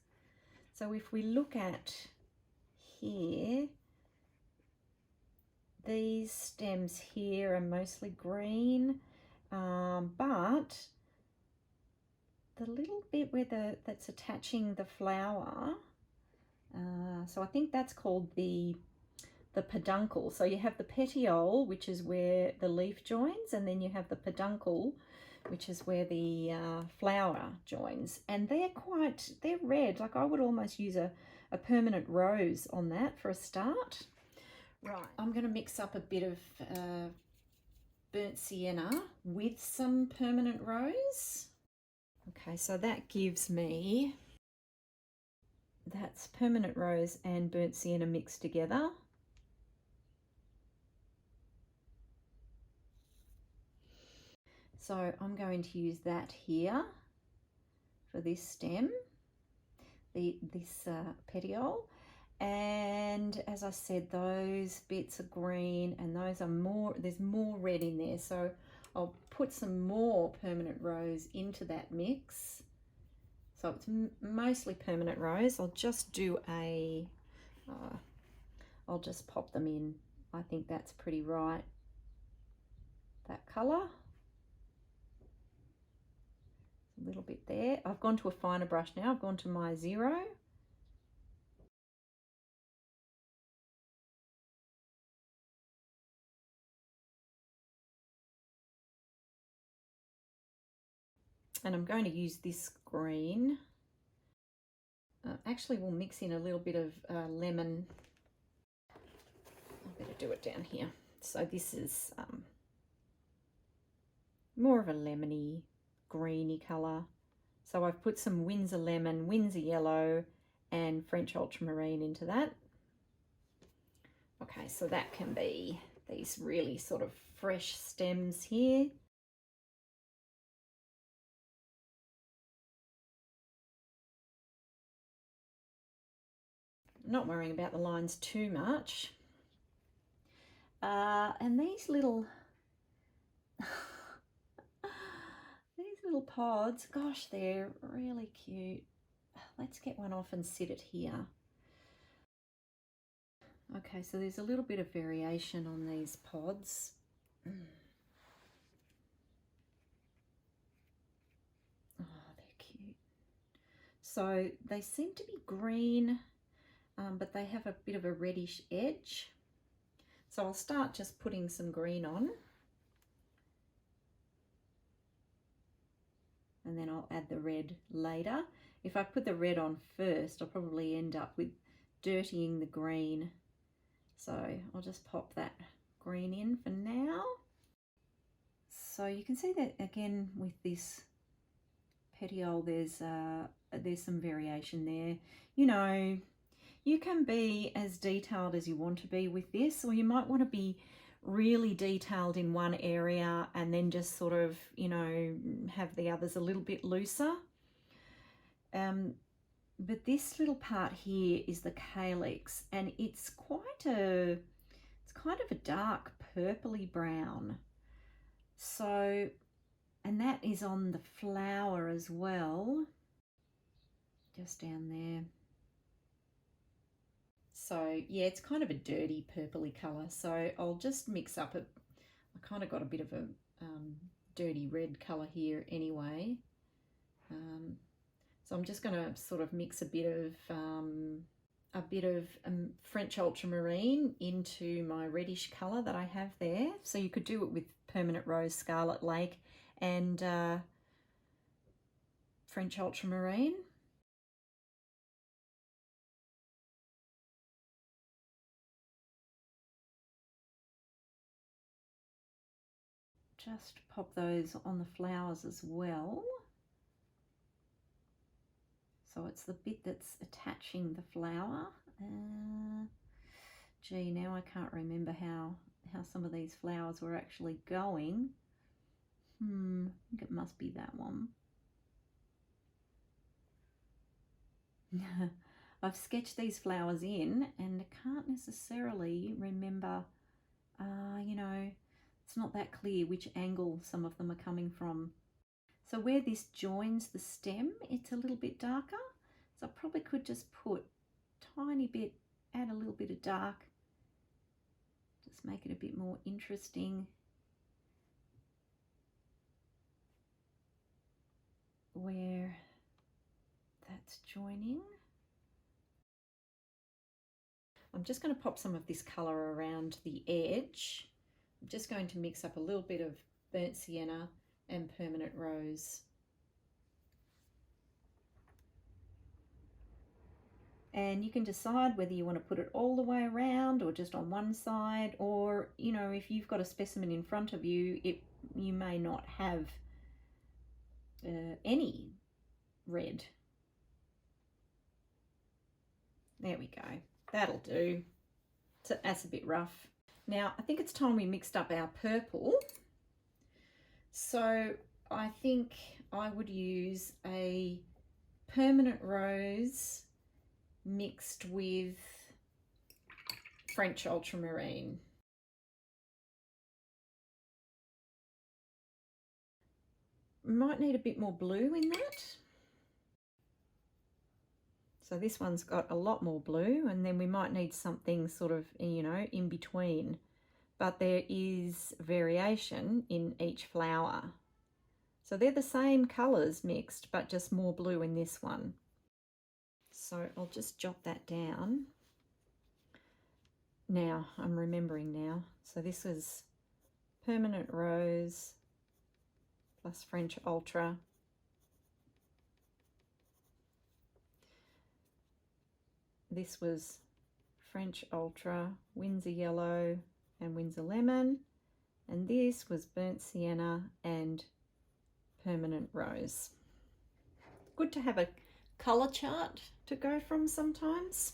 So if we look at here, these stems here are mostly green, but the little bit where that's attaching the flower, so I think that's called the peduncle. So you have the petiole, which is where the leaf joins, and then you have the peduncle, which is where the flower joins. And they're red. Like I would almost use a permanent rose on that for a start. Right, I'm going to mix up a bit of burnt sienna with some permanent rose. Okay, so that gives me, that's permanent rose and burnt sienna mixed together. So I'm going to use that here for this stem, this petiole. And as I said, those bits are green and those are more, there's more red in there. So I'll put some more permanent rose into that mix. So it's mostly permanent rose. I'll just do I'll just pop them in. I think that's pretty right, that colour. A little bit there. I've gone to a finer brush now. I've gone to my 0. And I'm going to use this green. Actually, we'll mix in a little bit of lemon. I better do it down here. So this is more of a lemony, greeny colour. So I've put some Windsor lemon, Windsor yellow, and French ultramarine into that. Okay, so that can be these really sort of fresh stems here. Not worrying about the lines too much. And these little pods, gosh, they're really cute. Let's get one off and sit it here. Okay, so there's a little bit of variation on these pods. Oh, they're cute. So they seem to be green, but they have a bit of a reddish edge. So I'll start just putting some green on. And then I'll add the red later. If I put the red on first, I'll probably end up with dirtying the green. So I'll just pop that green in for now. So you can see that again with this petiole, there's some variation there. You know, you can be as detailed as you want to be with this, or you might want to be really detailed in one area and then just sort of, you know, have the others a little bit looser. But this little part here is the calyx, and it's kind of a dark purpley brown. So, and that is on the flower as well, just down there. So yeah, it's kind of a dirty purpley colour. So I'll just mix up I kind of got a bit of a dirty red colour here anyway. So I'm just going to sort of mix a bit of French ultramarine into my reddish colour that I have there. So you could do it with permanent rose, scarlet lake, and French ultramarine. Just pop those on the flowers as well. So it's the bit that's attaching the flower. Gee, now I can't remember how some of these flowers were actually going. I think it must be that one. I've sketched these flowers in and I can't necessarily remember, you know, it's not that clear which angle some of them are coming from. So where this joins the stem, it's a little bit darker. So I probably could just put a tiny bit, add a little bit of dark, just make it a bit more interesting. Where that's joining. I'm just going to pop some of this colour around the edge. I'm just going to mix up a little bit of burnt sienna and permanent rose. And you can decide whether you want to put it all the way around or just on one side, or, you know, if you've got a specimen in front of you, you may not have any red. There we go. That'll do. So that's a bit rough. Now, I think it's time we mixed up our purple. So I think I would use a permanent rose mixed with French ultramarine. Might need a bit more blue in that. So this one's got a lot more blue, and then we might need something sort of, you know, in between. But there is variation in each flower. So they're the same colours mixed, but just more blue in this one. So I'll just jot that down. Now, I'm remembering now. So this was permanent rose plus French ultra. This was French ultra, Windsor yellow and Windsor lemon. And this was burnt sienna and permanent rose. Good to have a colour chart to go from sometimes.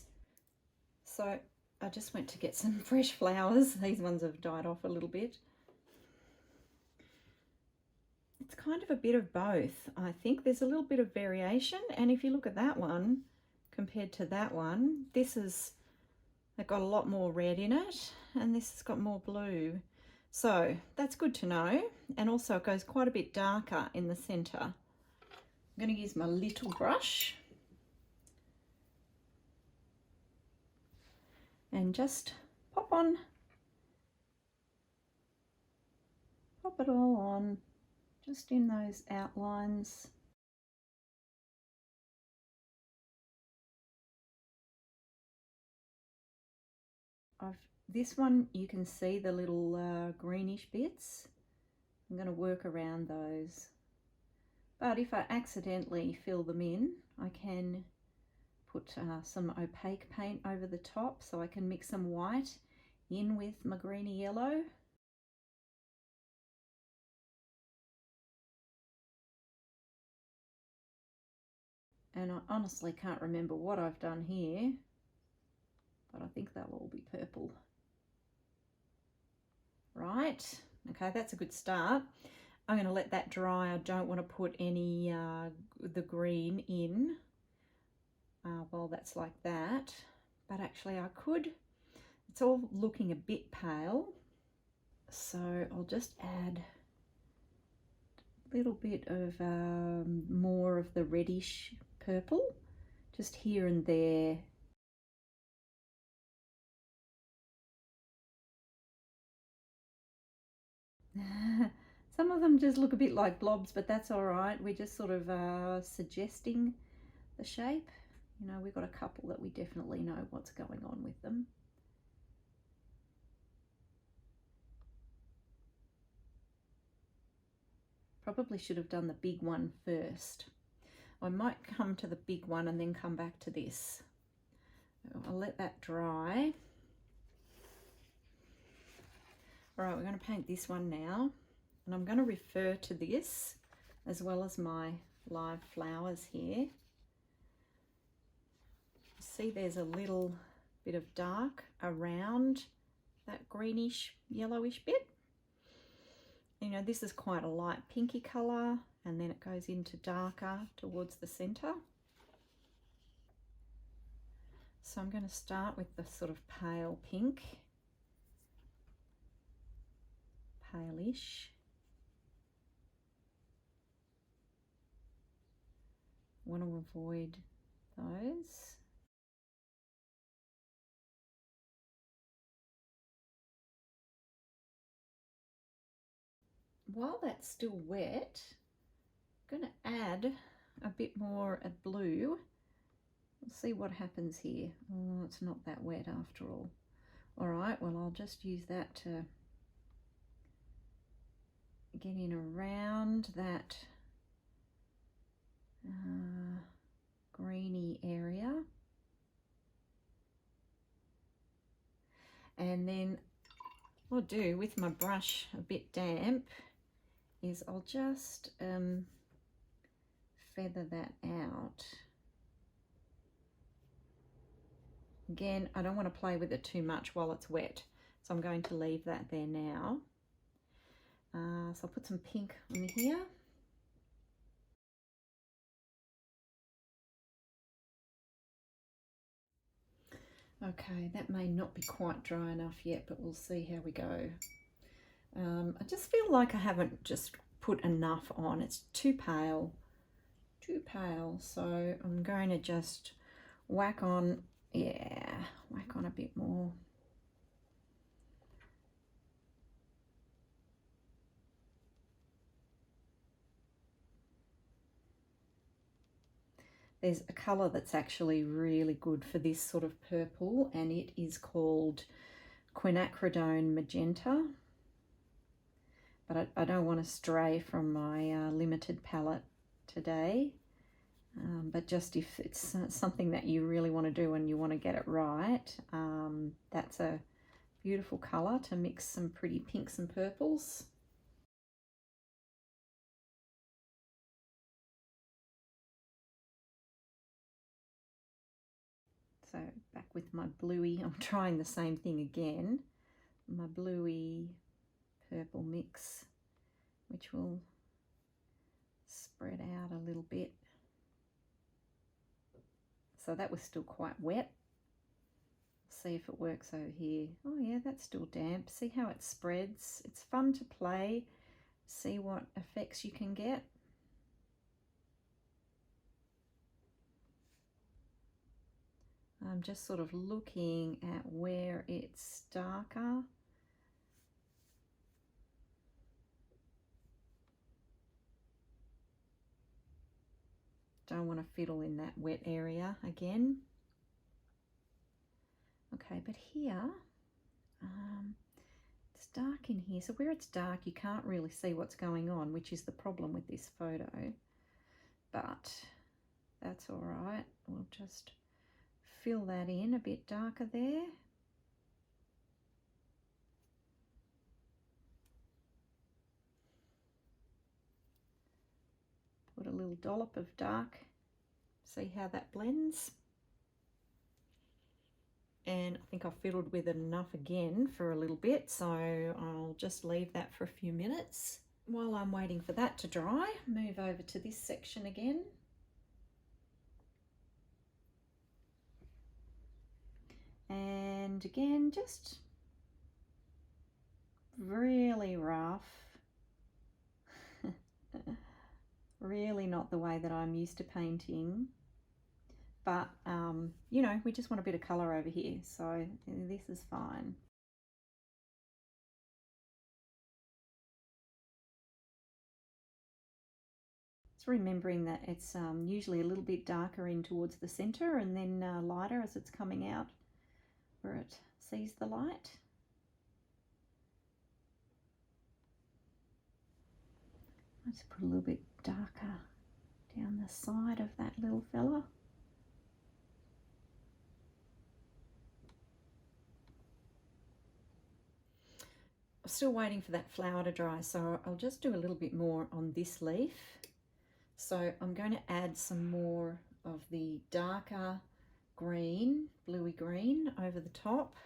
So I just went to get some fresh flowers. These ones have died off a little bit. It's kind of a bit of both. I think there's a little bit of variation, and if you look at that one compared to that one, this has got a lot more red in it, and this has got more blue. So that's good to know. And also it goes quite a bit darker in the centre. I'm going to use my little brush and just pop it all on, just in those outlines. This one you can see the little greenish bits. I'm going to work around those. But if I accidentally fill them in, I can put some opaque paint over the top, so I can mix some white in with my greeny yellow. And I honestly can't remember what I've done here, but I think they'll all be purple. Right, okay, that's a good start. I'm going to let that dry. I don't want to put any the green in while that's like that, but actually I could. It's all looking a bit pale, so I'll just add a little bit of more of the reddish purple just here and there. Some of them just look a bit like blobs, but that's all right. We're just sort of suggesting the shape. You know, we've got a couple that we definitely know what's going on with them. Probably should have done the big one first. I might come to the big one and then come back to this. I'll let that dry. All right, we're going to paint this one now, and I'm going to refer to this as well as my live flowers here. See, there's a little bit of dark around that greenish yellowish bit. You know, this is quite a light pinky colour, and then it goes into darker towards the centre. So I'm going to start with the sort of pale pink, palish. Want to avoid those. While that's still wet, I'm going to add a bit more of blue. We'll see what happens here. Oh, it's not that wet after all. All right, well, I'll just use that to get in around that greeny area. And then what I'll do with my brush a bit damp is I'll just feather that out. Again, I don't want to play with it too much while it's wet, so I'm going to leave that there now. So I'll put some pink on here. Okay, that may not be quite dry enough yet, but we'll see how we go. I just feel like I haven't just put enough on. It's too pale, so I'm going to just whack on, whack on a bit more. There's a colour that's actually really good for this sort of purple, and it is called quinacridone magenta. But I don't want to stray from my limited palette today. But just if it's something that you really want to do and you want to get it right, that's a beautiful colour to mix some pretty pinks and purples. So back with my bluey, I'm trying the same thing again. My bluey purple mix, which will spread out a little bit. So that was still quite wet. See if it works over here. Oh yeah, that's still damp. See how it spreads? It's fun to play, see what effects you can get. I'm just sort of looking at where it's darker. Don't want to fiddle in that wet area again. Okay, but here, it's dark in here. So where it's dark, you can't really see what's going on, which is the problem with this photo. But that's all right. We'll just fill that in a bit darker there. Put a little dollop of dark. See how that blends. And I think I've fiddled with it enough again for a little bit, so I'll just leave that for a few minutes. While I'm waiting for that to dry, move over to this section again. And again, just really rough. Really not the way that I'm used to painting. But, you know, we just want a bit of colour over here, so this is fine. It's remembering that it's usually a little bit darker in towards the centre and then lighter as it's coming out where it sees the light. Let's put a little bit darker down the side of that little fella. Still waiting for that flower to dry, so I'll just do a little bit more on this leaf. So I'm going to add some more of the darker green, bluey green over the top.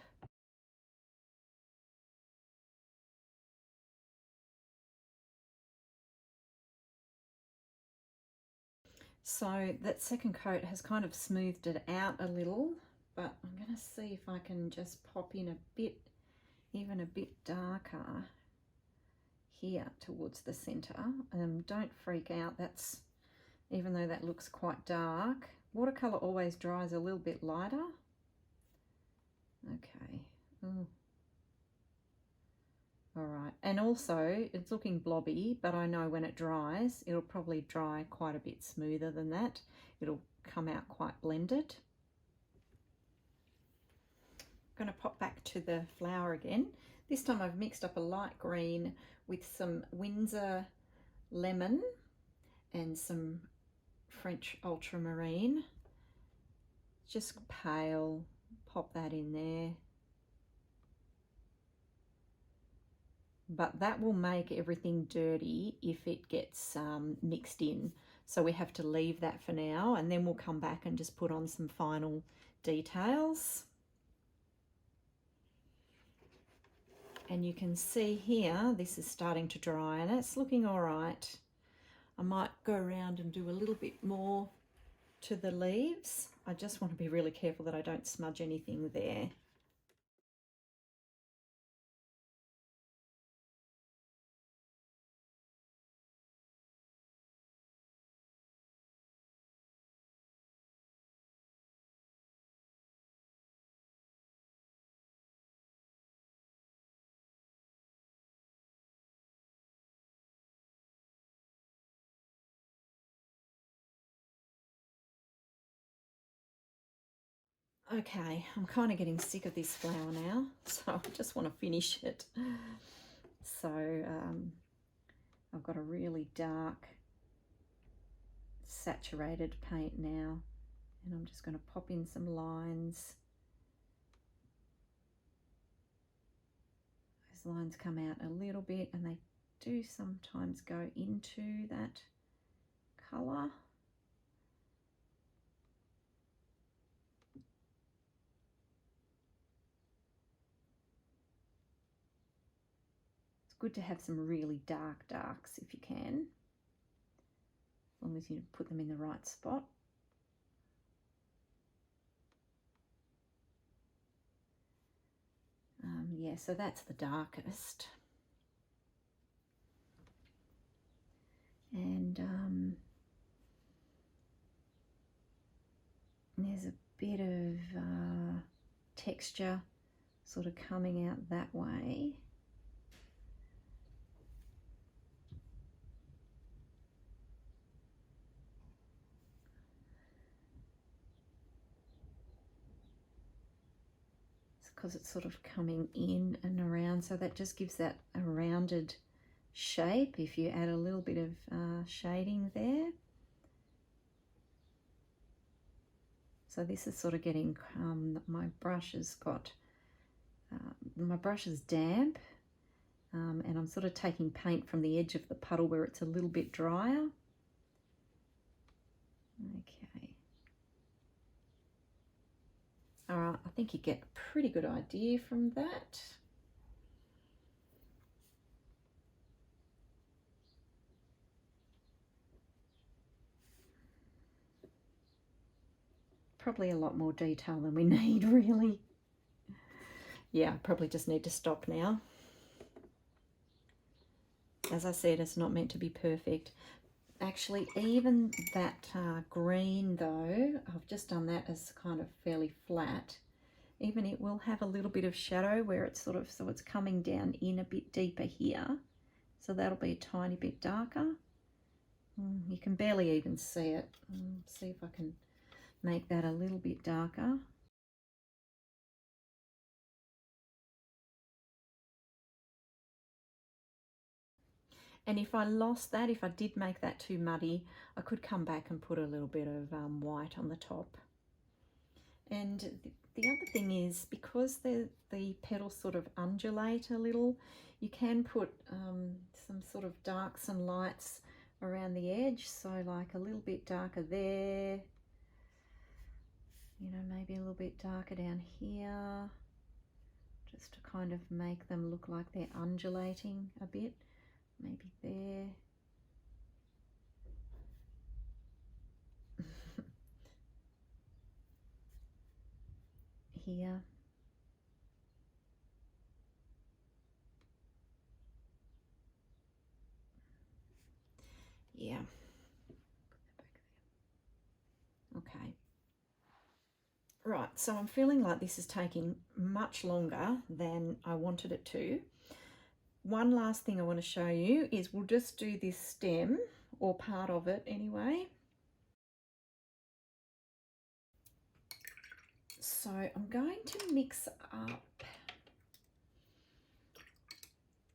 So that second coat has kind of smoothed it out a little, but I'm going to see if I can just pop in a bit, even a bit darker. here towards the center. Don't freak out, that's, even though that looks quite dark, watercolor always dries a little bit lighter. Okay. Ooh. All right, and also it's looking blobby, but I know when it dries, it'll probably dry quite a bit smoother than that. It'll come out quite blended. I'm going to pop back to the flower again. This time I've mixed up a light green with some Windsor lemon and some French ultramarine. Just pale, pop that in there. But that will make everything dirty if it gets mixed in. So we have to leave that for now, and then we'll come back and just put on some final details. And you can see here, this is starting to dry and it's looking all right. I might go around and do a little bit more to the leaves. I just want to be really careful that I don't smudge anything there. Okay, I'm kind of getting sick of this flower now, so I just want to finish it. So I've got a really dark saturated paint now, and I'm just going to pop in some lines. Those lines come out a little bit, and they do sometimes go into that colour. Good to have some really dark darks if you can, as long as you put them in the right spot. Yeah, so that's the darkest. And there's a bit of texture sort of coming out that way. Because it's sort of coming in and around, so that just gives that a rounded shape if you add a little bit of shading there. So this is sort of getting, my brush has got, my brush is damp, and I'm sort of taking paint from the edge of the puddle where it's a little bit drier. Okay. All right, I think you get a pretty good idea from that. Probably a lot more detail than we need, really. Yeah, I probably just need to stop now. As I said, it's not meant to be perfect. Actually, even that green though, I've just done that as kind of fairly flat. Even it will have a little bit of shadow where it's sort of, so it's coming down in a bit deeper here. So that'll be a tiny bit darker. You can barely even see it. See if I can make that a little bit darker. And if I lost that, if I did make that too muddy, I could come back and put a little bit of white on the top. And the other thing is, because the petals sort of undulate a little, you can put some sort of darks and lights around the edge. So like a little bit darker there, you know, maybe a little bit darker down here, just to kind of make them look like they're undulating a bit. Maybe there. Here. Yeah. Okay. Right, so I'm feeling like this is taking much longer than I wanted it to. One last thing I want to show you is we'll just do this stem, or part of it anyway. So I'm going to mix up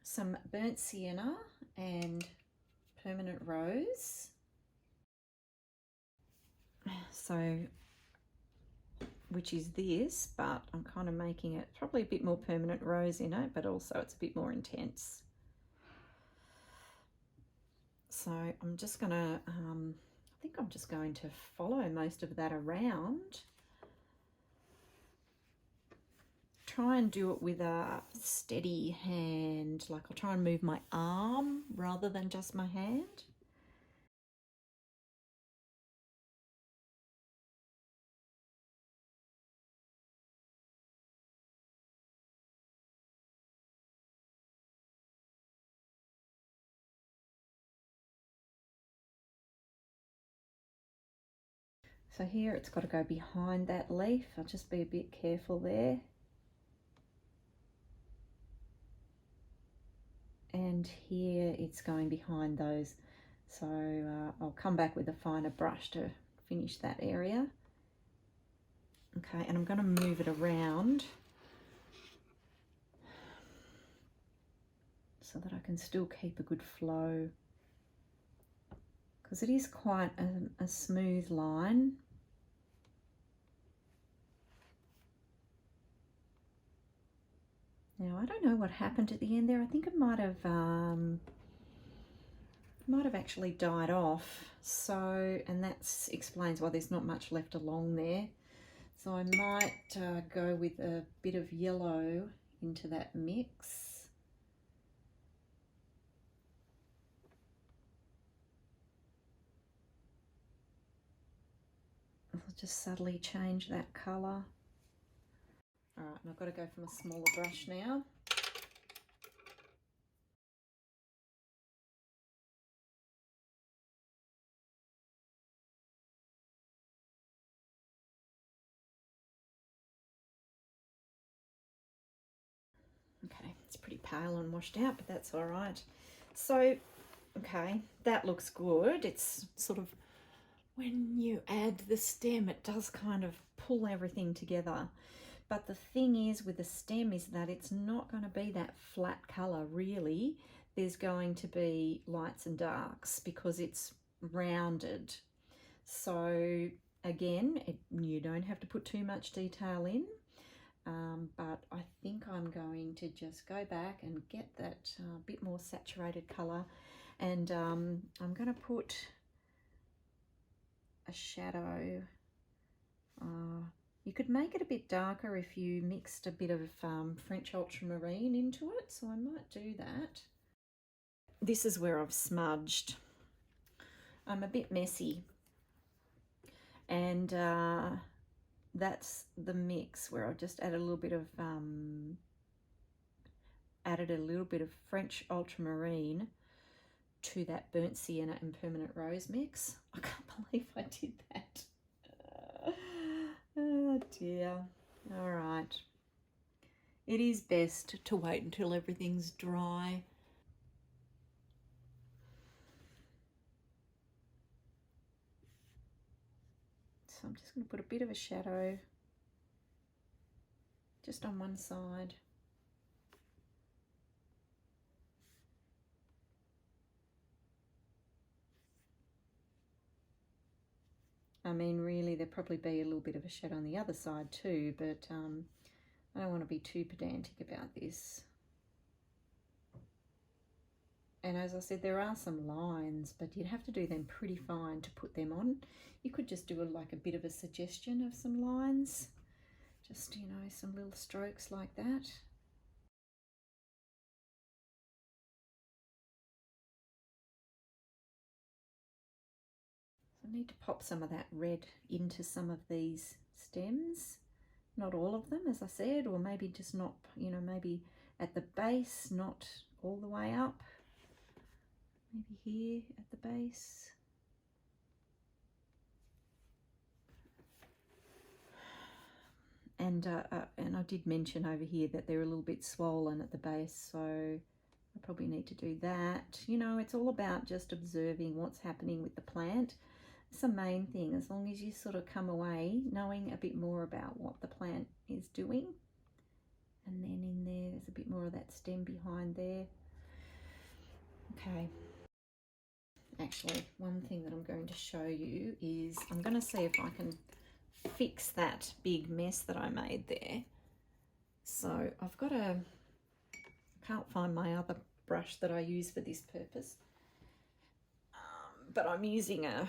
some burnt sienna and permanent rose. So, which is this, but I'm kind of making it probably a bit more permanent rose in it, but also it's a bit more intense. So I'm just gonna, I think I'm just going to follow most of that around. Try and do it with a steady hand, like I'll try and move my arm rather than just my hand. So here it's got to go behind that leaf. I'll just be a bit careful there. And here it's going behind those. So I'll come back with a finer brush to finish that area. Okay, and I'm going to move it around so that I can still keep a good flow, because it is quite a smooth line. Now I don't know what happened at the end there. I think it might have actually died off. So, and that explains why there's not much left along there. So I might go with a bit of yellow into that mix. I'll just subtly change that colour. All right, and I've got to go from a smaller brush now. Okay, it's pretty pale and washed out, but that's all right. So, okay, that looks good. It's sort of, when you add the stem, it does kind of pull everything together. But the thing is with the stem is that it's not going to be that flat colour, really. There's going to be lights and darks because it's rounded. So again, you don't have to put too much detail in. But I think I'm going to just go back and get that bit more saturated colour, and I'm going to put a shadow. You could make it a bit darker if you mixed a bit of French ultramarine into it, so I might do that. This is where I've smudged. I'm a bit messy, and that's the mix where I've just added a little bit of French ultramarine to that burnt sienna and permanent rose mix. I can't believe I did that. Oh dear. All right. It is best to wait until everything's dry. So I'm just going to put a bit of a shadow just on one side. I mean, really, there'd probably be a little bit of a shadow on the other side too, but I don't want to be too pedantic about this. And as I said, there are some lines, but you'd have to do them pretty fine to put them on. You could just do like a bit of a suggestion of some lines. Just, you know, some little strokes like that. So I need to pop some of that red into some of these stems. Not all of them, as I said, or maybe just not, you know, maybe at the base, not all the way up. maybe here at the base. And I did mention over here that they're a little bit swollen at the base, so I probably need to do that. You know, it's all about just observing what's happening with the plant. It's the main thing, as long as you sort of come away knowing a bit more about what the plant is doing. And then in there's a bit more of that stem behind there. Okay. Actually, one thing that I'm going to show you is I'm going to see if I can fix that big mess that I made there. So I've got I can't find my other brush that I use for this purpose, but I'm using a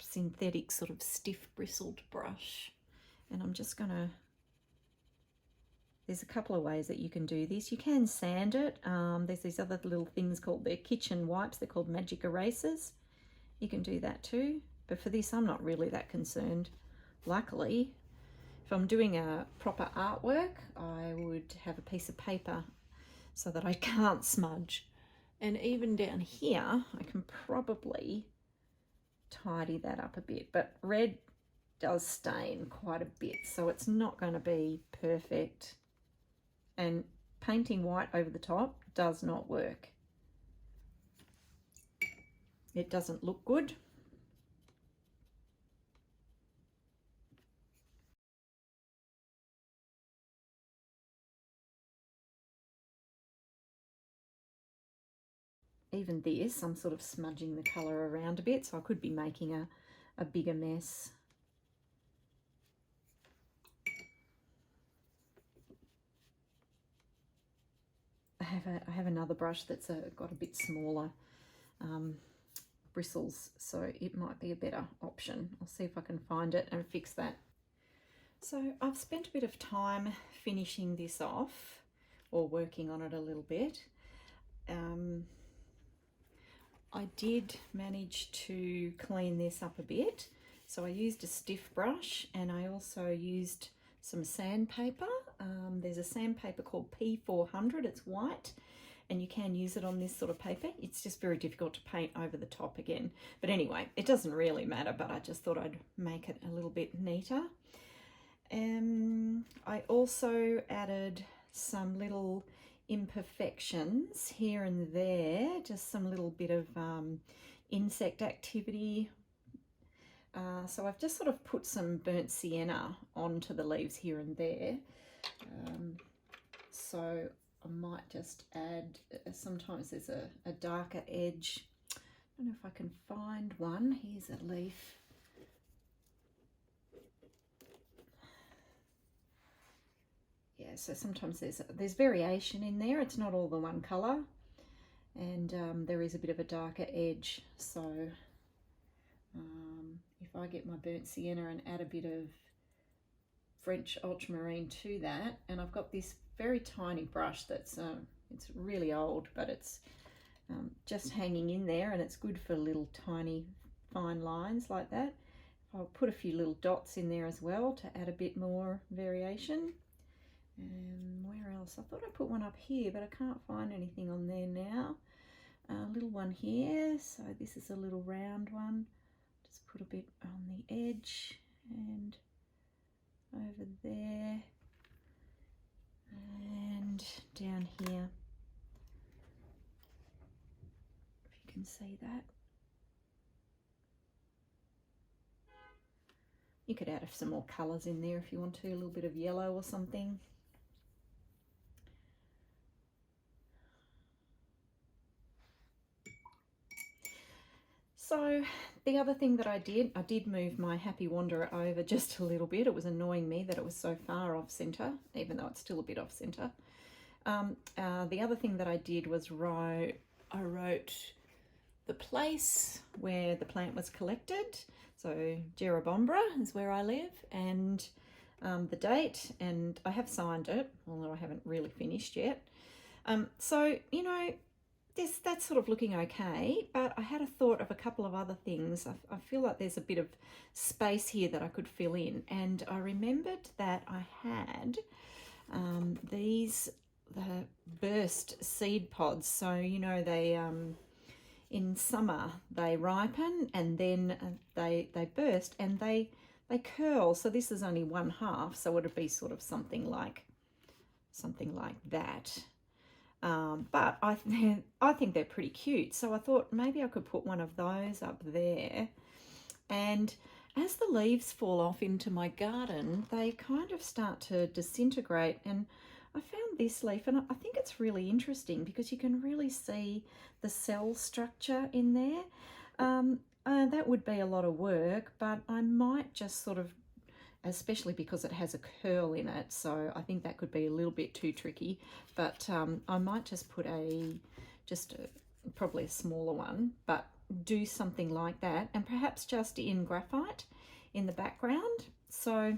synthetic sort of stiff bristled brush, and I'm just gonna, there's a couple of ways that you can do this. You can sand it. There's these other little things called, they're kitchen wipes, they're called magic erasers. You can do that too, but for this I'm not really that concerned. Luckily, if I'm doing a proper artwork, I would have a piece of paper so that I can't smudge. And even down here, I can probably tidy that up a bit, but red does stain quite a bit, so it's not going to be perfect. And painting white over the top does not work. It doesn't look good. Even this, I'm sort of smudging the colour around a bit, so I could be making a bigger mess. I have another brush that's got a bit smaller bristles, so it might be a better option. I'll see if I can find it and fix that. So I've spent a bit of time finishing this off, or working on it a little bit. I did manage to clean this up a bit. So I used a stiff brush, and I also used some sandpaper. There's a sandpaper called P400, it's white, and you can use it on this sort of paper. It's just very difficult to paint over the top again. But anyway, it doesn't really matter, but I just thought I'd make it a little bit neater. I also added some little imperfections here and there, just some little bit of insect activity. So I've just sort of put some burnt sienna onto the leaves here and there. So I might just add, sometimes there's a darker edge. I don't know if I can find one. Here's a leaf. Yeah, so sometimes there's variation in there. It's not all the one colour, and there is a bit of a darker edge. So if I get my burnt sienna and add a bit of French ultramarine to that, and I've got this very tiny brush that's it's really old, but it's just hanging in there, and it's good for little tiny fine lines like that. I'll put a few little dots in there as well to add a bit more variation. And where else? I thought I put one up here, but I can't find anything on there now. A little one here, so this is a little round one. Just put a bit on the edge and over there and down here, if you can see that. You could add some more colours in there if you want to, a little bit of yellow or something. So the other thing that I did move my Happy Wanderer over just a little bit. It was annoying me that it was so far off centre, even though it's still a bit off centre. The other thing that I did was I wrote the place where the plant was collected. So Jerobombra is where I live, and the date, and I have signed it, although I haven't really finished yet. So, you know, that's sort of looking okay, but I had a thought of a couple of other things. I feel like there's a bit of space here that I could fill in, and I remembered that I had these the burst seed pods. So, you know, they in summer they ripen and then they burst and they curl. So this is only one half, so it'd be sort of something like that. But I think they're pretty cute. So I thought maybe I could put one of those up there. And as the leaves fall off into my garden, they kind of start to disintegrate. And I found this leaf, and I think it's really interesting because you can really see the cell structure in there. That would be a lot of work, but I might just sort of, especially because it has a curl in it, so I think that could be a little bit too tricky, but I might just put probably a smaller one, but do something like that, and perhaps just in graphite in the background. So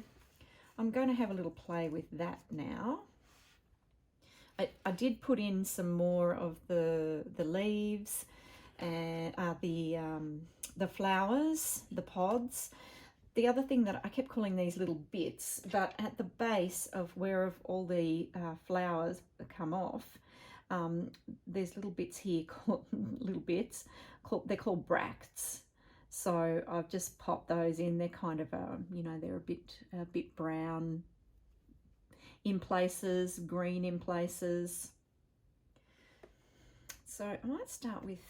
I'm going to have a little play with that now. I did put in some more of the leaves and the flowers, the pods. The other thing that I kept calling these little bits, but at the base of where all the flowers come off, there's little bits here they're called bracts. So I've just popped those in. They're kind of they're a bit brown in places, green in places. So I might start with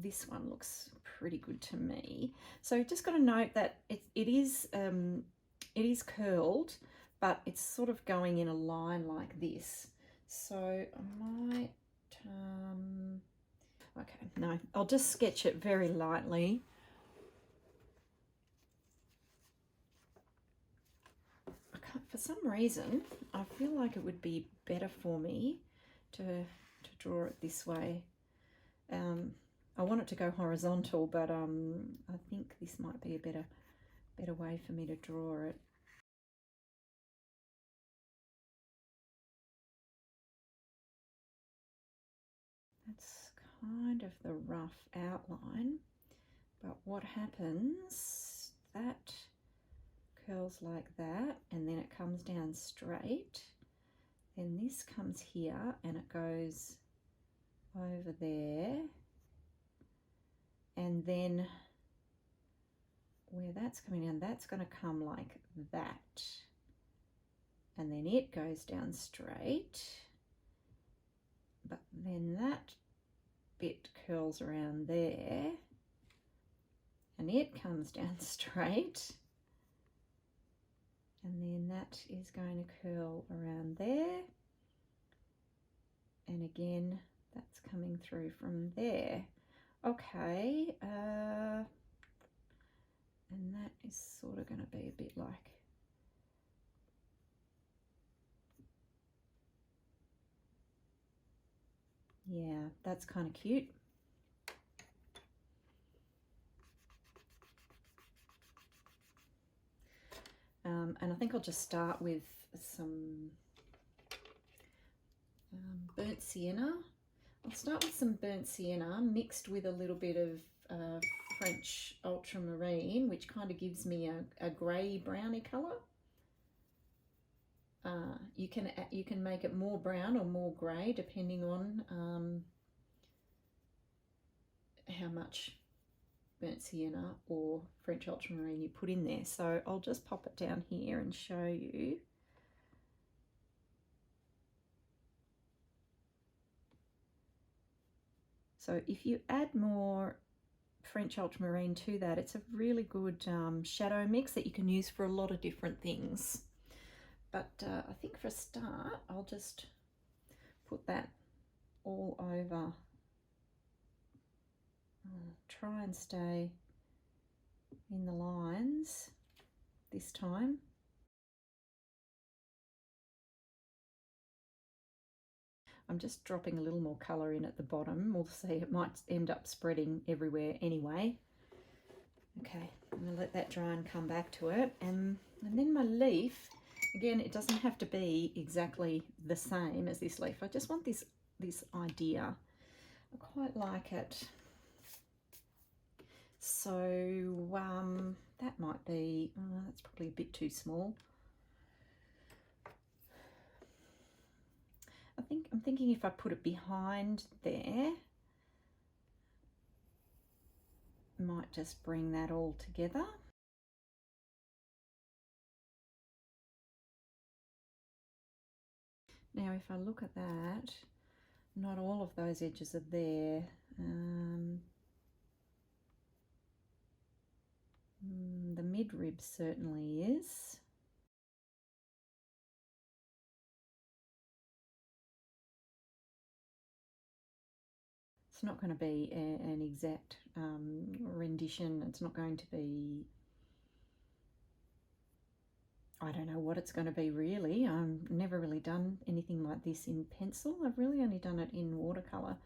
this one. Looks pretty good to me. So just got to note that it is curled, but it's sort of going in a line like this. So I might okay, no, I'll just sketch it very lightly. For some reason I feel like it would be better for me to draw it this way. I want it to go horizontal, but I think this might be a better way for me to draw it. That's kind of the rough outline, but what happens, that curls like that, and then it comes down straight. Then this comes here and it goes over there, and then where that's coming down, that's going to come like that, and then it goes down straight, but then that bit curls around there and it comes down straight, and then that is going to curl around there, and again that's coming through from there. Okay, and that is sort of going to be a bit like, yeah, that's kind of cute. And I think I'll just start with some burnt sienna. I'll start with some burnt sienna mixed with a little bit of French ultramarine, which kind of gives me a grey browny colour. You can make it more brown or more grey depending on how much burnt sienna or French ultramarine you put in there. So I'll just pop it down here and show you. So if you add more French ultramarine to that, it's a really good shadow mix that you can use for a lot of different things. But I think for a start, I'll just put that all over. I'll try and stay in the lines this time. I'm just dropping a little more colour in at the bottom. We'll see, it might end up spreading everywhere anyway. Okay, I'm going to let that dry and come back to it. And then my leaf, again, it doesn't have to be exactly the same as this leaf. I just want this idea. I quite like it. So that might be, that's probably a bit too small. I'm thinking if I put it behind there, might just bring that all together. Now if I look at that, not all of those edges are there. The mid-rib certainly is. It's not going to be an exact rendition. It's not going to be, I don't know what it's going to be really. I've never really done anything like this in pencil. I've really only done it in watercolour,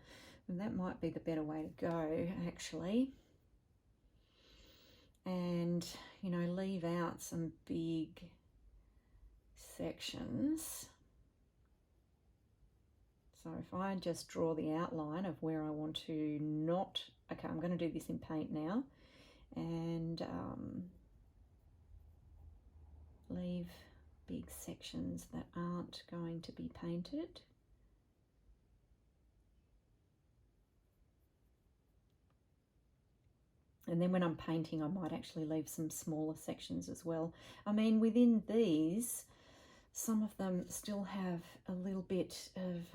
and that might be the better way to go actually. And you know, leave out some big sections. So if I just draw the outline of where I want to not, okay, I'm going to do this in paint now, and leave big sections that aren't going to be painted. And then when I'm painting, I might actually leave some smaller sections as well. I mean, within these, some of them still have a little bit of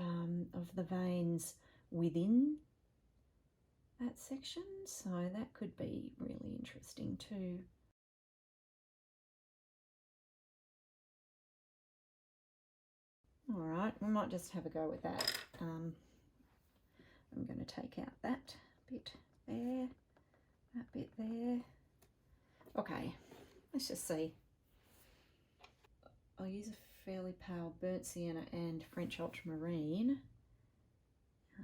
the veins within that section, so that could be really interesting too. All right, we might just have a go with that. I'm going to take out that bit there, that bit there. Okay, let's just see. I'll use a fairly pale burnt sienna and French ultramarine. I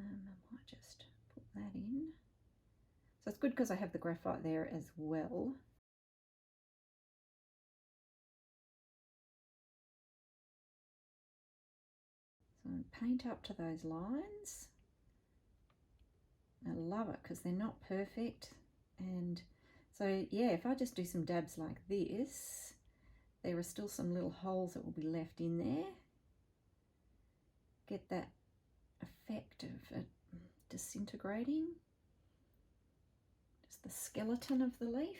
might just put that in. So it's good because I have the graphite there as well. So paint up to those lines. I love it because they're not perfect. And so yeah, if I just do some dabs like this, there are still some little holes that will be left in there. Get that effect of it disintegrating. Just the skeleton of the leaf.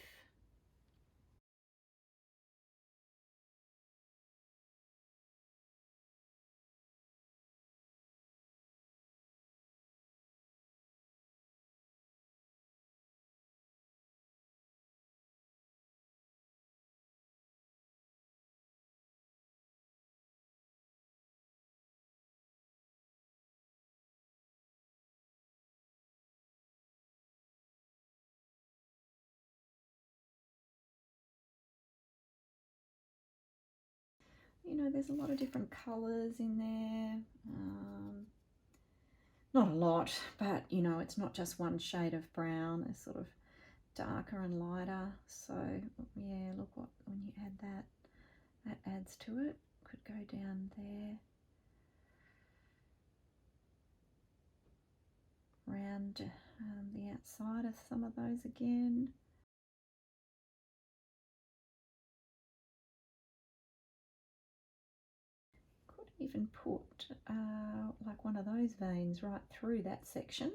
You know, there's a lot of different colours in there. Not a lot, but you know, it's not just one shade of brown. It's sort of darker and lighter. So yeah, look, what when you add that, that adds to it. Could go down there, around the outside of some of those again. Could even put like one of those veins right through that section.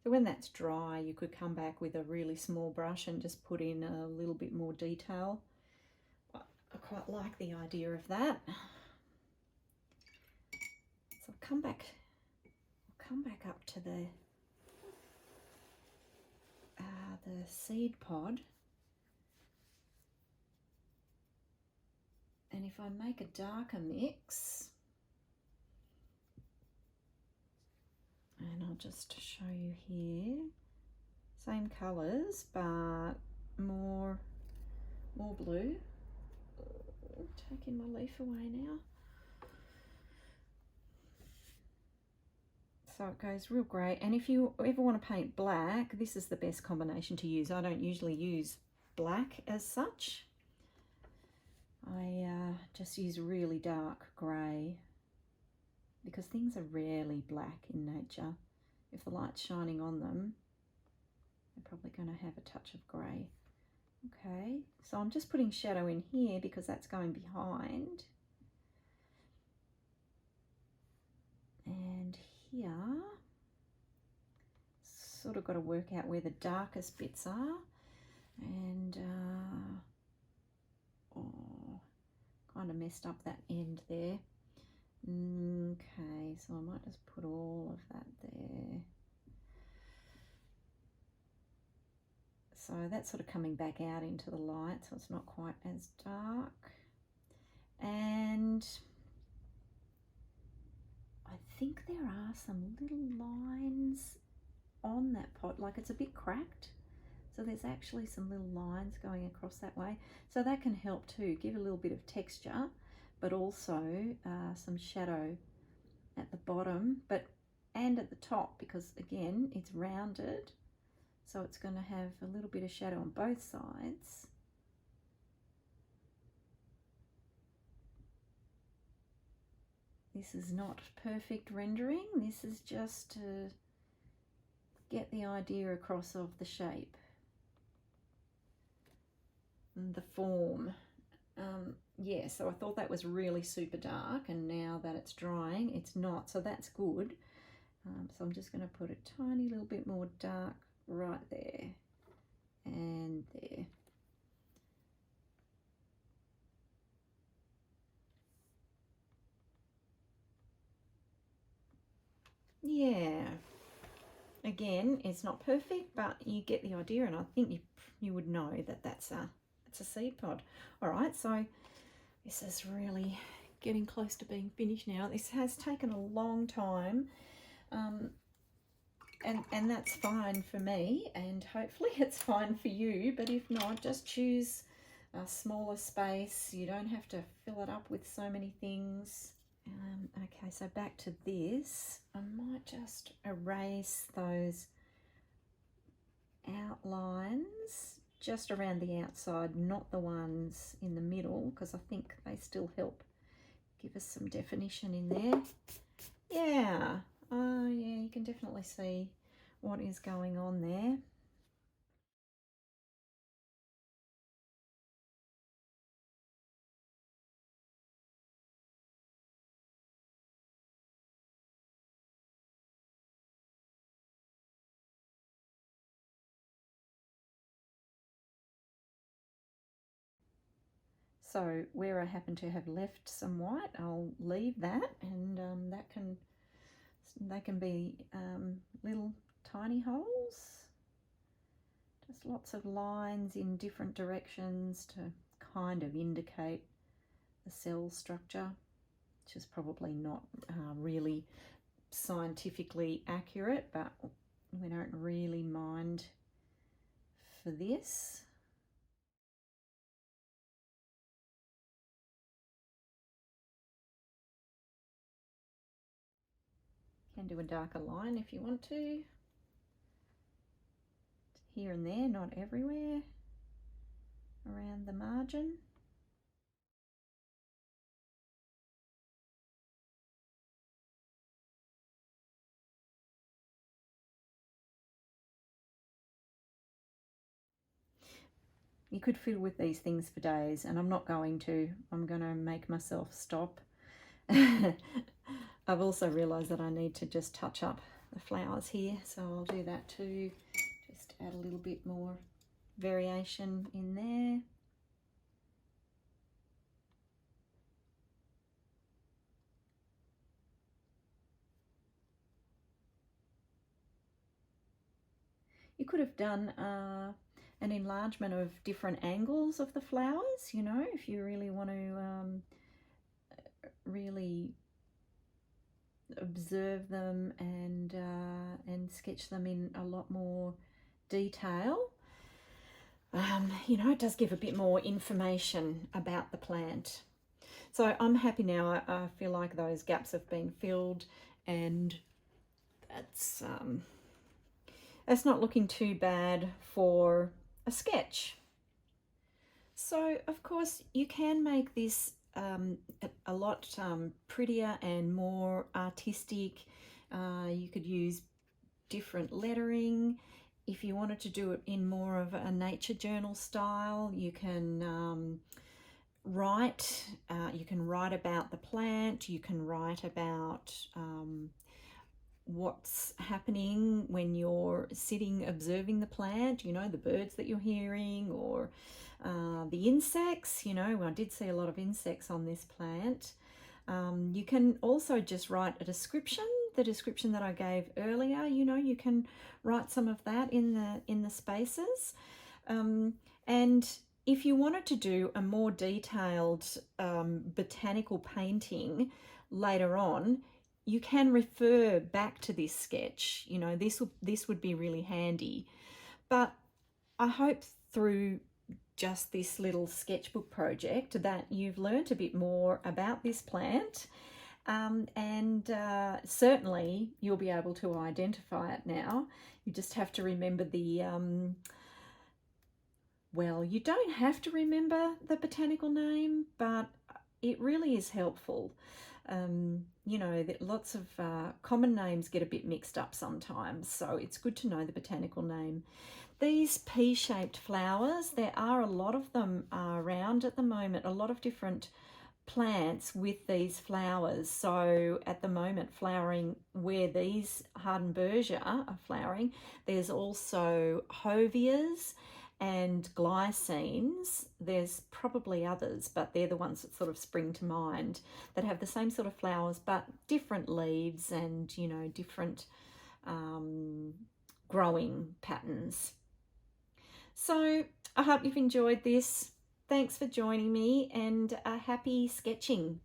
So when that's dry, you could come back with a really small brush and just put in a little bit more detail. I quite like the idea of that. So I'll come back up to the seed pod, and if I make a darker mix, and I'll just show you here, same colours but more blue. Taking my leaf away now. So it goes real great, and if you ever want to paint black, this is the best combination to use. I don't usually use black as such, just use really dark grey, because things are rarely black in nature. If the light's shining on them, they're probably going to have a touch of grey. Okay, so I'm just putting shadow in here because that's going behind. And here, sort of got to work out where the darkest bits are. And, oh, kind of messed up that end there. Okay, so I might just put all of that there. So that's sort of coming back out into the light, so it's not quite as dark. And I think there are some little lines on that pot, like it's a bit cracked. So there's actually some little lines going across that way. So that can help too, give a little bit of texture, but also some shadow at the bottom, and at the top, because again, it's rounded. So it's going to have a little bit of shadow on both sides. This is not perfect rendering. This is just to get the idea across of the shape and the form. Yeah, so I thought that was really super dark, and now that it's drying, it's not. So that's good. So I'm just going to put a tiny little bit more dark right there and there. Yeah, again, it's not perfect, but you get the idea, and I think you would know that that's a seed pod. All right, so this is really getting close to being finished now. This has taken a long time. And that's fine for me, and hopefully it's fine for you, but if not, just choose a smaller space. You don't have to fill it up with so many things. Okay, so back to this. I might just erase those outlines just around the outside, not the ones in the middle, because I think they still help give us some definition in there. Yeah. Oh yeah, you can definitely see what is going on there. So where I happen to have left some white, I'll leave that, and they can be little tiny holes. Just lots of lines in different directions to kind of indicate the cell structure, which is probably not really scientifically accurate, but we don't really mind for this. Can do a darker line if you want to. Here and there, not everywhere, around the margin. You could fiddle with these things for days, and I'm not going to. I'm going to make myself stop. I've also realised that I need to just touch up the flowers here, so I'll do that too. Just add a little bit more variation in there. You could have done an enlargement of different angles of the flowers, you know, if you really want to really observe them and sketch them in a lot more detail. You know, it does give a bit more information about the plant. So I'm happy now. I feel like those gaps have been filled, and that's not looking too bad for a sketch. So of course you can make this a lot prettier and more artistic. You could use different lettering. If you wanted to do it in more of a nature journal style, you can write. You can write about the plant. You can write about what's happening when you're sitting observing the plant, you know, the birds that you're hearing, or the insects. You know, I did see a lot of insects on this plant. You can also just write a description, the description that I gave earlier. You know, you can write some of that in the spaces. And if you wanted to do a more detailed botanical painting later on, you can refer back to this sketch. You know, this would be really handy. But I hope through just this little sketchbook project that you've learnt a bit more about this plant, and certainly you'll be able to identify it now. You just have to remember the well, you don't have to remember the botanical name, but it really is helpful. You know, that lots of common names get a bit mixed up sometimes, so it's good to know the botanical name. These pea-shaped flowers, there are a lot of them around at the moment, a lot of different plants with these flowers. So at the moment, flowering where these Hardenbergia are flowering, there's also Hovias and glycines. There's probably others, but they're the ones that sort of spring to mind, that have the same sort of flowers but different leaves and, you know, different growing patterns. So I hope you've enjoyed this. Thanks for joining me, and happy sketching.